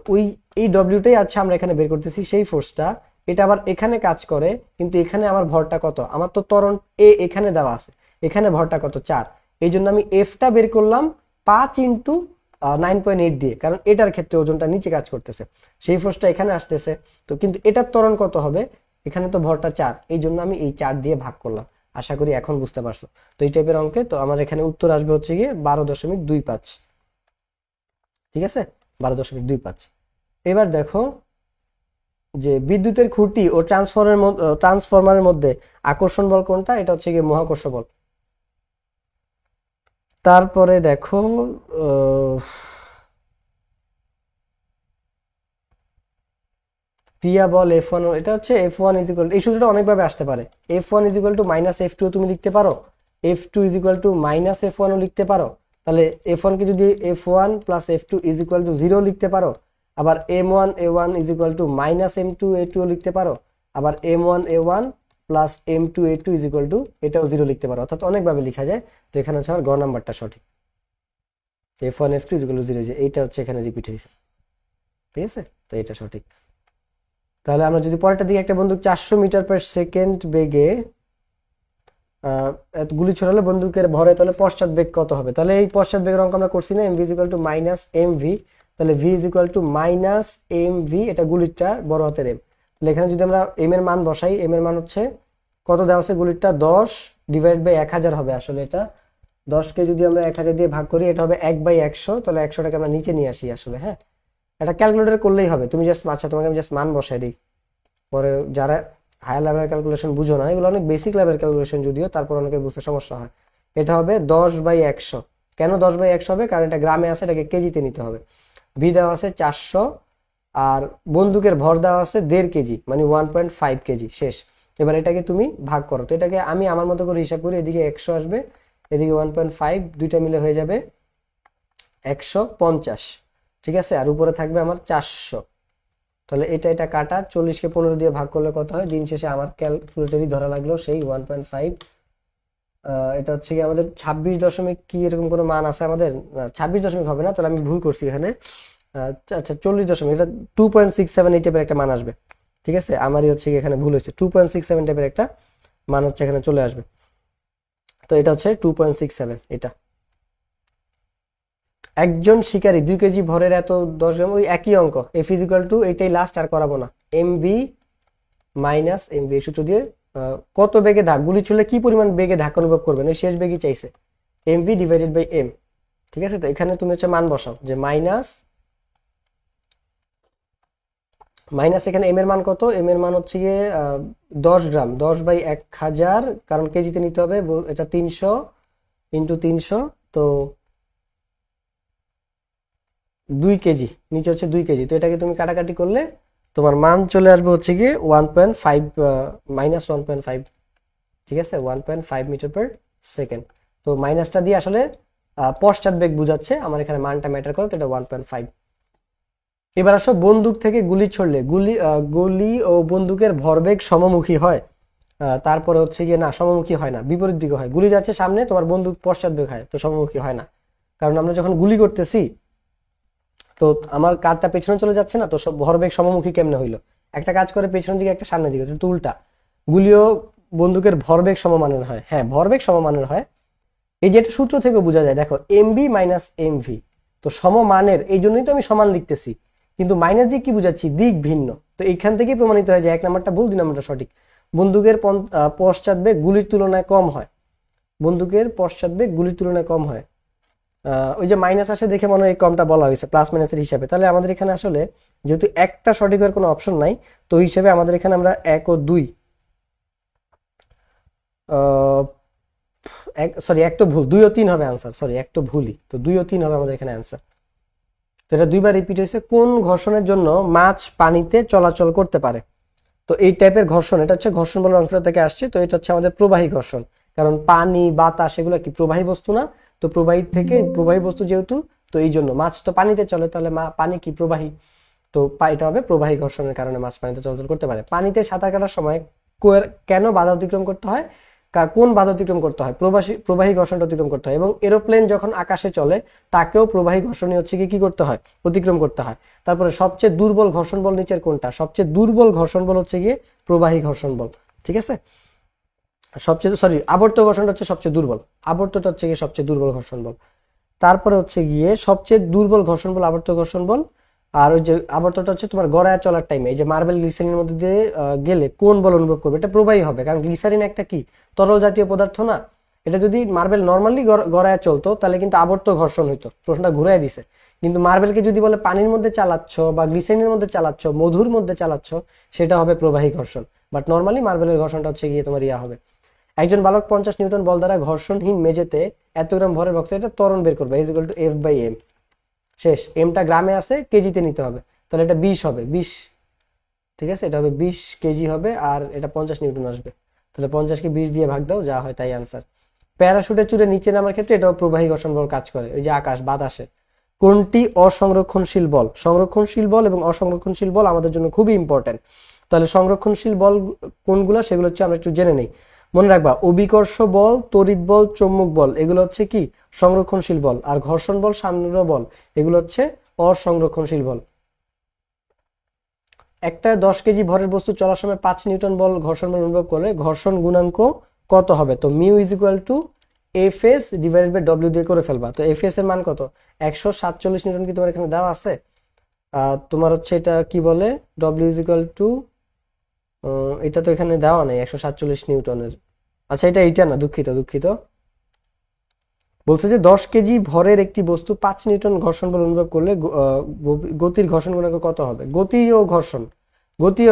এই ডব্লিউটাই আচ্ছা আমরা এখানে বের করতেছি সেই ফোর্সটা। এটা আবার এখানে কাজ করে, কিন্তু এখানে আমার ভরটা কত? আমার তো ত্বরণ এখানে দেওয়া আছে, এখানে ভরটা কত? 4। এই জন্য আমি এফটা বের করলাম 5 ইন্টু 9.8 দিয়ে, কারণ এটার ক্ষেত্রে ওজনটা নিচে কাজ করতেছে, সেই ফোর্সটা এখানে আসতেছে। তো কিন্তু এটার ত্বরণ কত হবে? এখানে তো ভরটা 4, এই জন্য আমি এই 4 দিয়ে ভাগ করলাম। আশা করি এখন বুঝতে পারছো। তো এই টাইপের অঙ্কে তো আমার এখানে উত্তর আসবে হচ্ছে গিয়ে 12.25। ঠিক আছে, 12.25। এবার দেখো যে বিদ্যুতের খুঁটি ও ট্রান্সফরমারের মধ্যে আকর্ষণ বল কোনটা? এটা হচ্ছে গিয়ে মহাকর্ষ বল। তারপরে দেখো ক্রিয়া বল F1, এটা হচ্ছে F1 ইজ ইকুয়াল, এই সূত্রটা অনেকভাবে আসতে পারে। F1 is equal two minus F2 তুমি লিখতে পারো, F2 is equal two minus F1 ও লিখতে পারো। তাহলে F1 কে যদি F1 plus F2 is equal two 0 লিখতে পারো। আবার M1 A1 is equal two minus M2 A2 ও লিখতে পারো। আবার M1 A1 plus M2 A2 is equal two এটাও 0 লিখতে পারো। অর্থাৎ অনেকভাবে লেখা যায়। তো এখানে হচ্ছে আমার গ নাম্বারটা সঠিক, F1 F2 is equal two 0, যে এইটা হচ্ছে এখানে রিপিট হয়েছে। ঠিক আছে, তো এটা সঠিক। তাহলে আমরা যদি পরেরটা দিকে, একটা বন্দুক 400 মিটার পার সেকেন্ড বেগে গুলি ছোড়ালে বন্দুকের ভরে, তাহলে পশ্চাৎ বেগ কত হবে? তাহলে এই পশ্চাৎ বেগের অঙ্ক আমরা করছি না, mv is equal two minus mv। তাহলে v is equal two minus mv, এটা গুলিটা বড় হাতের m। তাহলে এখানে যদি আমরা m এর মান বসাই, m এর মান হচ্ছে কত দেওয়া আছে? গুলিটা 10 ডিভাইড বাই 1000 হবে। আসলে এটা 10কে যদি আমরা 1000 দিয়ে ভাগ করি, এটা হবে 1/100। তাহলে 100টাকে আমরা নিচে নিয়ে আসি আসলে। হ্যাঁ, এটা ক্যালকুলেটর করলেই হবে। তুমি জাস্ট, আচ্ছা তোমাকে আমি জাস্ট মান বসাই দিই, পরে যারা হায়ার লেভেলের ক্যালকুলেশন বুঝো না, এগুলো অনেক বেসিক লেভেলের ক্যালকুলেশন, যদিও তারপর অনেকের বুঝতে সমস্যা হয়। এটা হবে 10/100। কেন 10/100 হবে? কারণ এটা গ্রামে আছে, এটাকে কেজিতে নিতে হবে। ভি দেওয়া আছে 400, আর বন্দুকের ভর দেওয়া আছে 1.5 কেজি, মানে 1.5 কেজি। শেষ। এবার এটাকে তুমি ভাগ করো। তো এটাকে আমি আমার মতো করে হিসাব করি, এদিকে 100 আসবে, এদিকে 1.5, দুইটা মিলে হয়ে যাবে 150। ঠিক আছে, আর উপরে থাকবে আমার 400। তাহলে এটা কাটা, 40কে 15 দিয়ে ভাগ করলে কত হয়? দিন শেষে আমার ক্যালকুলেটরই ধরা লাগলো সেই 1.5। এটা হচ্ছে কি আমাদের 26 দশমিক কি এরকম কোনো মান আছে আমাদের? 26 দশমিক হবে না, তাহলে আমি ভুল করছি এখানে। আচ্ছা 40 দশমিক, এটা 2.67 এই টাইপের একটা মান আসবে। ঠিক আছে, আমারই হচ্ছে এখানে ভুল হয়েছে, 2.67 টাইপের একটা মান হচ্ছে এখানে চলে আসবে। তো এটা হচ্ছে 2.67। এটা একজন শিকারী 2 কেজি ভরের এত 10 গ্রাম, ওই একই অঙ্ক, এফ ইজ ইকুয়াল টু, এইটাই লাস্ট, আর করাবো না, এমভি মাইনাস এমভি, এই সূত্র দিয়ে কত বেগে গুলি ছুড়লে কি পরিমাণ বেগে ধাক্কা অনুভব করবেন, ওই শেষ বেগই চাইছে, এমভি ডিভাইডেড বাই এম। ঠিক আছে, তো এখানে তুমি হচ্ছে মান বসাও, যে মাইনাস এখানে এম এর মান কত? এম এর মান হচ্ছে গিয়ে 10 গ্রাম, 10/1000, কারণ কেজিতে নিতে হবে, এটা 300 ইন্টু 300, তো 2 কেজি, নিচে হচ্ছে 2 কেজি। তো এটাকে তুমি কাটাকাটি করলে তোমার মান চলে আসবে হচ্ছে গিয়ে 1.5 মাইনাস 1.5। ঠিক আছে, 1.5 মিটার পার সেকেন্ড। তো মাইনাসটা দিয়ে আসলে পশ্চাৎ বেগ বুঝাচ্ছে, আমার এখানে মানটা ম্যাটার করে, তো এটা 1.5। এবার আসো, বন্দুক থেকে গুলি ছড়লে গুলি ও বন্দুকের ভরবেগ সমমুখী হয়। তারপরে হচ্ছে গিয়ে না, সমমুখী হয় না, বিপরীত দিকে হয়। গুলি যাচ্ছে সামনে, তোমার বন্দুক পশ্চাৎ বেগ হয়, তো সমমুখী হয় না। কারণ আমরা যখন গুলি করতেছি, তো আমার কারটা পেছনে চলে যাচ্ছে না, তো ভরবেগ সমমুখী কেমনে হইলো? একটা কাজ করে পেছনের দিকে, একটা সামনের দিকে, তো উল্টা। গুলিও বন্দুকের ভরবেগ সমমানের হয়। হ্যাঁ, ভরবেগ সমমানের হয়। এই যে একটা সূত্র থেকে বোঝা যায়, দেখো এমবি মাইনাস এমভি, তো সমমানের, এই জন্যই তো আমি সমান লিখতেছি, কিন্তু মাইনাস দিয়ে কি বুঝাচ্ছি? দিক ভিন্ন। তো এইখান থেকেই প্রমাণিত হয় যে 1 নাম্বারটা ভুল, 2 নাম্বারটা সঠিক। বন্দুকের পশ্চাৎ বেগ গুলির তুলনায় কম হয়, বন্দুকের পশ্চাৎ বেগ গুলির তুলনায় কম হয়। ওই যে মাইনাস আসে দেখে মনে হয় কমটা বলা হয়েছে প্লাস মাইনাসের হিসাবে। তাহলে আমাদের এখানে আসলে যেহেতু একটা সঠিক হওয়ার কোনো অপশন নাই, তো হিসাবে আমাদের এখানে আমরা 1 ও 2, সরি 1 তো ভুল, 2 ও 3 হবে আনসার, সরি 1 তো ভুলই, তো 2 ও 3 হবে আমাদের এখানে আনসার। তো এটা দুইবার রিপিট হয়েছে। কোন ঘর্ষণের জন্য মাছ পানিতে চলাচল করতে পারে? তো এই টাইপের ঘর্ষণ, এটা হচ্ছে ঘর্ষণ বলার অংশটা থেকে আসছে। তো এটা হচ্ছে আমাদের প্রবাহী ঘর্ষণ, কারণ পানি বাতাস এগুলো কি প্রবাহী বস্তু না? তো প্রবাহী থেকে, প্রবাহী বস্তু যেহেতু, তো এই জন্য মাছ তো পানিতে চলে, তাহলে পানি কি প্রবাহী, তো এটা হবে প্রবাহী ঘর্ষণের কারণে মাছ পানিতে চলাচল করতে পারে। পানিতে সাঁতার কাটার সময় কেন বাধা অতিক্রম করতে হয়, কোন বাধা অতিক্রম করতে হয়, প্রবাহী ঘর্ষণটা অতিক্রম করতে হয়। এবং এরোপ্লেন যখন আকাশে চলে তাকেও প্রবাহী ঘর্ষণই হচ্ছে কি করতে হয়, অতিক্রম করতে হয়। তারপরে সবচেয়ে দুর্বল ঘর্ষণ বল নিচের কোনটা, সবচেয়ে দুর্বল ঘর্ষণ বল হচ্ছে গিয়ে প্রবাহী ঘর্ষণ বল। ঠিক আছে, আবর্ত ঘর্ষণটা হচ্ছে সবচেয়ে দুর্বল, আবর্তটা হচ্ছে গিয়ে সবচেয়ে দুর্বল ঘর্ষণ বল। তারপরে হচ্ছে গিয়ে সবচেয়ে দুর্বল ঘর্ষণ বল আবর্ত ঘর্ষণ বল। আর ওই যে আবর্তটা হচ্ছে তোমার গড়ায় চলার টাইমে, এই যে মার্বেল গ্লিসারিনের মধ্যে দিয়ে গেলে কোন বল অনুভব করবে, এটা প্রবাহী হবে, কারণ গ্লিসারিন একটা কি তরল জাতীয় পদার্থ না। এটা যদি মার্বেল নর্মালি গড়ায় চলতো তাহলে কিন্তু আবর্ত ঘর্ষণ হইতো, প্রশ্নটা ঘুরাই দিছে। কিন্তু মার্বেলকে যদি বলে পানির মধ্যে চালাচ্ছ বা গ্লিসারিনের মধ্যে চালাচ্ছ, মধুর মধ্যে চালাচ্ছ, সেটা হবে প্রবাহী ঘর্ষণ। বাট নর্মালি মার্বেলের ঘর্ষণটা হচ্ছে গিয়ে তোমার হবে। একজন বালক 50 নিউটন বল দ্বারা ঘর্ষণহীন মেঝেতে এত গ্রাম ভরের বক্সে এটা ত্বরণ বের করবে, ইজ ইকুয়াল টু F/m। শেষ, এমটা গ্রামে আছে, কেজিতে নিতে হবে, তাহলে এটা 20 হবে, 20। ঠিক আছে, এটা হবে 20 কেজি হবে, আর এটা 50 নিউটন আসবে, তাহলে 50কে 20 দিয়ে ভাগ দাও, যা হয় তাই আনসার। প্যারাশুটে চুরে নিচে নামার ক্ষেত্রে এটাও প্রবাহী ঘর্ষণ বল কাজ করে, ওই যে আকাশ বাতাসে। কোনটি অসংরক্ষণশীল বল? সংরক্ষণশীল বল এবং অসংরক্ষণশীল বল আমাদের জন্য খুবই ইম্পর্টেন্ট। তাহলে সংরক্ষণশীল বল কোনগুলো সেগুলো হচ্ছে আমরা একটু জেনে নেই। মনে রাখবা, অভিকর্ষ বল, তড়িৎ বল, চৌম্বক বল এগুলো হচ্ছে কি সংরক্ষণশীল বল, আর ঘর্ষণ বল, সাম্য বল এগুলো হচ্ছে অসংরক্ষণশীল বল। একটা 10 কেজি ভরের বস্তু চলার সময় 5 নিউটন বল ঘর্ষণ বল অনুভব করলে ঘর্ষণ গুণাঙ্ক কত হবে? তো mu is equal to FS divided by W দিয়ে করে ফেলবা। তো এফএস এর মান কত? 147 নিউটন কি তোমার এখানে দেওয়া আছে? তোমার হচ্ছে এটা কি বলে, ডব্লিউ ইজ ইকুয়াল টু, এটা তো এখানে দেওয়া নেই 147 নিউটনের। আচ্ছা এটা না, দুঃখিত। বলছে যে 10 কেজি ভরের একটি বস্তু 5 নিউটন ঘর্ষণ বল অনুভব করলে গতির ঘর্ষণ গুণাঙ্ক কত হবে? গতীয়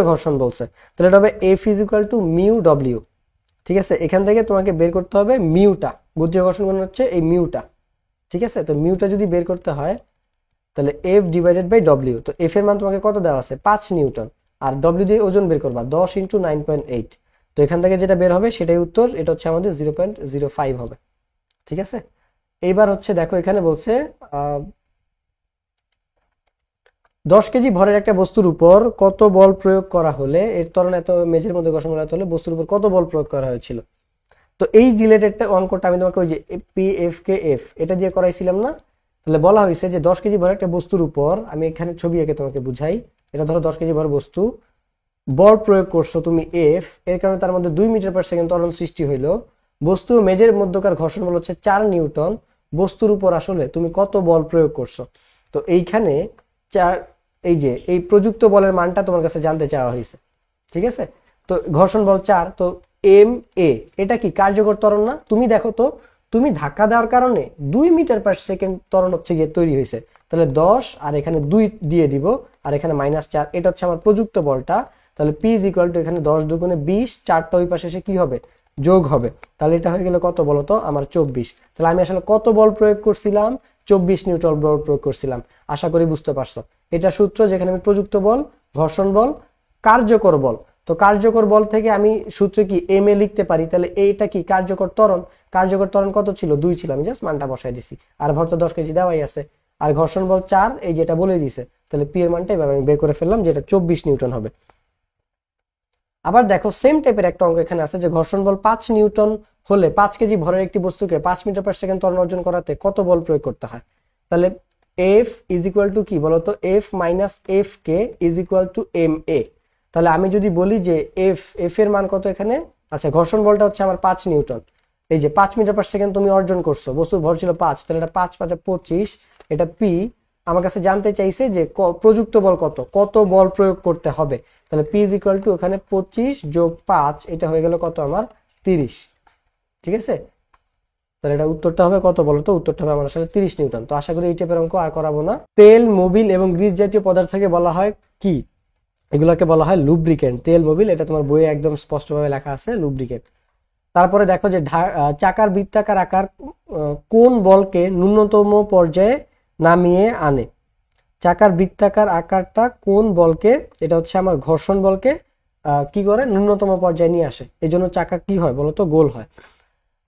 ঘর্ষণ বলছে, তাহলে এটা হবে F is equal two mu W. ঠিক আছে, এখান থেকে তোমাকে বের করতে হবে মিউটা, গতীয় ঘর্ষণ গুণ হচ্ছে এই মিউটা। ঠিক আছে, তো মিউটা যদি বের করতে হয় তাহলে এফ ডিভাইডেড বাই ডব্লিউ। তো এফ এর মান তোমাকে কত দেওয়া আছে? 5 নিউটন, আর ডব্লিউ দিয়ে ওজন বের করবা 10 × 9.8। তো এখান থেকে যেটা বের হবে সেটাই উত্তর, এটা হচ্ছে আমাদের 0.05 হবে। ঠিক আছে, এইবার হচ্ছে দেখো এখানে বলছে 10 কেজি ভরের একটা বস্তুর উপর কত বল প্রয়োগ করা হলে এর ত্বরণ এত মেঝের মধ্যে ঘর্ষণ করা হলে বস্তুর উপর কত বল প্রয়োগ করা হয়েছিল। তো এই রিলেটেড অঙ্কটা আমি তোমাকে ওই যে পি এফ কে এফ এটা দিয়ে করাইছিলাম না। তাহলে বলা হয়েছে যে 10 কেজি ভরের একটা বস্তুর উপর, আমি এখানে ছবি এঁকে তোমাকে বুঝাই, এটা ধরো 10 কেজি ভর বস্তু, বল প্রয়োগ করছো তুমি এফ, এর কারণে তার মধ্যে 2 মিটার পার সেকেন্ড ত্বরণ সৃষ্টি হইলো। বস্তু মেঝের মধ্যকার ঘর্ষণ বল হচ্ছে 4 নিউটন, বস্তুর উপর আসলে তুমি কত বল প্রয়োগ করছো। তো এইখানে এই প্রযুক্ত বলের মানটা তোমার কাছে জানতে চাওয়া হয়েছে। ঠিক আছে, তো ঘর্ষণ বল 4, তো এম এ এটা কি কার্যকর ত্বরণ না? তুমি দেখো তো, তুমি ধাক্কা দেওয়ার কারণে 2 মিটার পার সেকেন্ড ত্বরণ হচ্ছে গিয়ে তৈরি হয়েছে, তাহলে 10 আর এখানে 2 দিয়ে দিব, আর এখানে -4, এটা হচ্ছে আমার প্রযুক্ত বলটা। তাহলে পি ইজ ইকুয়াল টু এখানে 10 দুগুণে 20, 4টা ওই পাশে এসে কি হবে? যোগ হবে। তাহলে এটা হয়ে গেল কত বলো তো? আমার 24। তাহলে আমি আসলে কত বল প্রয়োগ করছিলাম? 24 নিউটন বল প্রয়োগ করছিলাম। আশা করি বুঝতে পারছো। এটা সূত্র, যেখানে আমি প্রযুক্ত বল, ঘর্ষণ বল, কার্যকর বল। তো কার্যকর বল থেকে আমি সূত্রে কি এম এ লিখতে পারি, তাহলে এইটা কি কার্যকর ত্বরণ। কার্যকর ত্বরণ কত ছিল? 2 ছিল, আমি জাস্ট মানটা বসাই দিছি, আর ভর তো 10 কেজি দেওয়াই আছে। আর ঘর্ষণ বল 4, এই যেটা বলে দিছে, তাহলে পি এর মানটা এভাবে আমি বের করে ফেললাম, যেটা 24 নিউটন হবে। আবার দেখো সেম টাইপের একটা অঙ্ক এখানে আছে যে ঘর্ষণ বল 5 নিউটন হলে 5 কেজি ভরের একটি বস্তুকে 5 মিটার পার সেকেন্ড ত্বরণ অর্জন করাতে কত বল প্রয়োগ করতে হয়। তাহলে এফ ইজ ইকুয়াল টু কি বলতো? F minus F K is equal to M A. তাহলে আমি যদি বলি যে এফ এর মান কত এখানে, আচ্ছা ঘর্ষণ বলটা হচ্ছে আমার 5 নিউটন, এই যে 5 মিটার পার সেকেন্ড তুমি অর্জন করছো, বস্তুর ভর ছিল 5, তাহলে এটা 5 5 25, এটা পি। আমার কাছে জানতে চাইছে যে প্রযুক্ত বল কত বল প্রয়োগ করতে হবে। তাহলে পি ইজ ইকুয়াল টু ওখানে 25 যোগ 5, এটা হয়ে গেল কত আমার? 30। ঠিক আছে, তাহলে এটা উত্তরটা হবে কত বলো তো? উত্তরটা হবে আমার আসলে 30 নিউটন। তো আশা করি এই টাইপের অঙ্ক আর করাবো না। তেল, মোবিল এবং গ্রিস জাতীয় পদার্থকে বলা হয় কি? এগুলোকে বলা হয় লুব্রিকেন্ট। তেল, মোবিল, এটা তোমার বইয়ে একদম স্পষ্টভাবে লেখা আছে লুব্রিকেন্ট। তারপরে দেখো যে চাকার বৃত্তাকার আকার কোন বলকে ন্যূনতম পর্যায়ে নামিয়ে আনে? চাকার বৃত্তাকার আকারটা কোন বলকে, এটা হচ্ছে আমার ঘর্ষণ বলকে কি করে ন্যূনতম পর্যায়ে নিয়ে আসে, এই জন্য চাকা কি হয় বলতো? গোল হয়।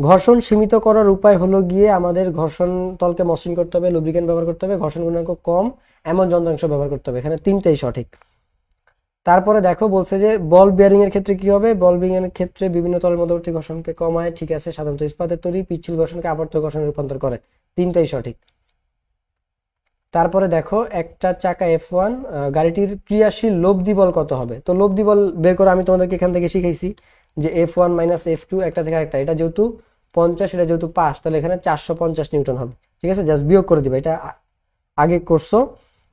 ঘর্ষণ সীমিত করার উপায় হলো গিয়ে আমাদের ঘর্ষণ তলকে মসৃণ করতে হবে, লুব্রিকেন্ট ব্যবহার করতে হবে, ঘর্ষণ গুণাঙ্ক কম এমন যন্ত্রাংশ ব্যবহার করতে হবে। এখানে 3টাই সঠিক। তারপরে দেখো বলছে যে বল বিয়ারিং এর ক্ষেত্রে কি হবে, বল বিয়ারিং এর ক্ষেত্রে বিভিন্ন তলের মধ্যবর্তী ঘর্ষণকে কমায়, ঠিক আছে। সাধারণত ইস্পাতের তৈরি পিচ্ছিল ঘর্ষণকে আবর্ত ঘর্ষণে রূপান্তর করে, তিনটাই সঠিক। তারপরে দেখো একটা চাকা F1 গাড়িটির ক্রিয়াশীল লব্ধি বল কত হবে। তো লব্ধি বল বের করে আমি তোমাদেরকে এখান থেকে শিখাইছি যে F1 মাইনাস F2 একটা থেকে আরেকটা, এটা যেহেতু 50 এটা যেহেতু 5 তাহলে এখানে 450 নিউটন হবে, ঠিক আছে। জাস্ট বিয়োগ করে দিবা, এটা আগে করছো।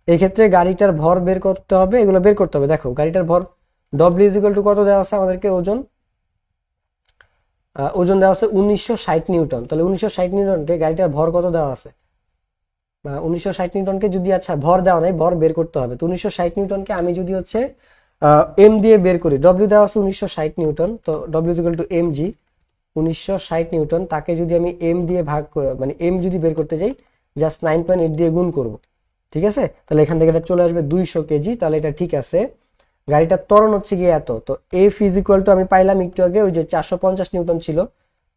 এই ক্ষেত্রে গাড়িটার ভর বের করতে হবে, এগুলো বের করতে হবে। দেখো গাড়িটার ভর W = কত দেওয়া আছে আমাদেরকে, ওজন দেওয়া আছে 1960 নিউটন। তাহলে 1960 নিউটনকে গাড়িটার ভর কত দেওয়া আছে, 1960 নিউটনকে যদি, আচ্ছা ভর দেওয়া নাই, ভর বের করতে হবে। তো 1960 নিউটনকে আমি যদি হচ্ছে এম দিয়ে বের করি, ডব্লিউ দেওয়া আছে 1960 নিউটন, তো ডব্লিউ = mg, 1960 নিউটন, তাকে যদি আমি এম দিয়ে ভাগ মানে এম যদি বের করতে যাই জাস্ট 9.8 দিয়ে গুণ করব, ঠিক আছে। তাহলে এখান থেকে এটা চলে আসবে 200 কেজি, তাহলে এটা ঠিক আছে। গাড়িটার ত্বরণ হচ্ছে গিয়ে এত, তো F = আমি পাইলাম একটু আগে ওই যে 450 নিউটন ছিল,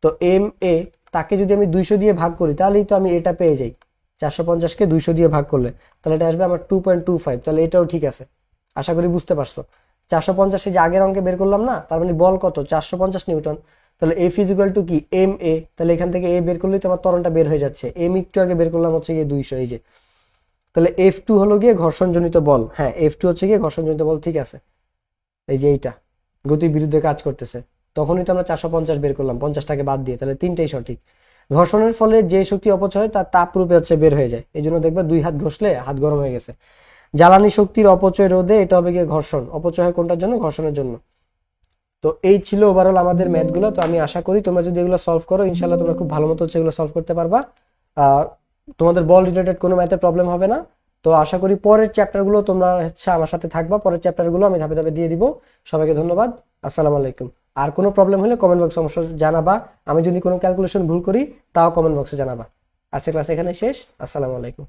তো এম এ তাকে যদি আমি 200 দিয়ে ভাগ করি তাহলেই তো আমি এটা পেয়ে যাই, 450-কে 200 দিয়ে ভাগ করলে তাহলে এটা আসবে আমার 2.25, তাহলে এটাও ঠিক আছে। আশা করি বুঝতে পারছো। 450 যে আগের অঙ্কে বের করলাম না, তার মানে বল কত 450 নিউটন, তাহলে F = কি এম এ, তাহলে এখান থেকে এ বের করলেই তোমার ত্বরণটা বের হয়ে যাচ্ছে। এম একটু আগে বের করলাম হচ্ছে গিয়ে 200, এই যে। তাহলে F2 হলো গিয়ে ঘর্ষণজনিত বল, হ্যাঁ F2 হচ্ছে গিয়ে ঘর্ষণজনিত বল, ঠিক আছে। এই যে এইটা গতির বিরুদ্ধে কাজ করতেছে, তখনই তো আমরা 450 বের করলাম 50টাকে বাদ দিয়ে, তাহলে তিনটেই সঠিক। ঘর্ষণের ফলে যে শক্তি অপচয় হয় তার তাপ রূপে হচ্ছে বের হয়ে যায়, এই জন্য দেখবা 2 হাত ঘষলে হাত গরম হয়ে গেছে। জ্বালানি শক্তির অপচয় রোধে, এটা হবে গিয়ে ঘর্ষণ, অপচয় হয় কোনটার জন্য, ঘর্ষণের জন্য। তো এই ছিল ওভারঅল আমাদের ম্যাথগুলো। তো আমি আশা করি তোমরা যদি এগুলো সলভ করো ইনশাআল্লাহ তোমরা খুব ভালো মতো হচ্ছে এগুলো সলভ করতে পারবা, তোমাদের বল রিলেটেড কোনো ম্যাথে প্রবলেম হবে না। তো আশা করি পরের চ্যাপ্টারগুলো তোমরা হচ্ছে আমার সাথে থাকবা, পরের চ্যাপ্টারগুলো আমি ধাপে ধাপে দিয়ে দিব। সবাইকে ধন্যবাদ, আসসালামু আলাইকুম। আর কোনো প্রবলেম হলে কমেন্ট বক্সে অবশ্যই জানাবা, আমি যদি কোনো ক্যালকুলেশন ভুল করি তাও কমেন্ট বক্সে জানাবা। আজকের ক্লাস এখানে শেষ, আসসালামু আলাইকুম।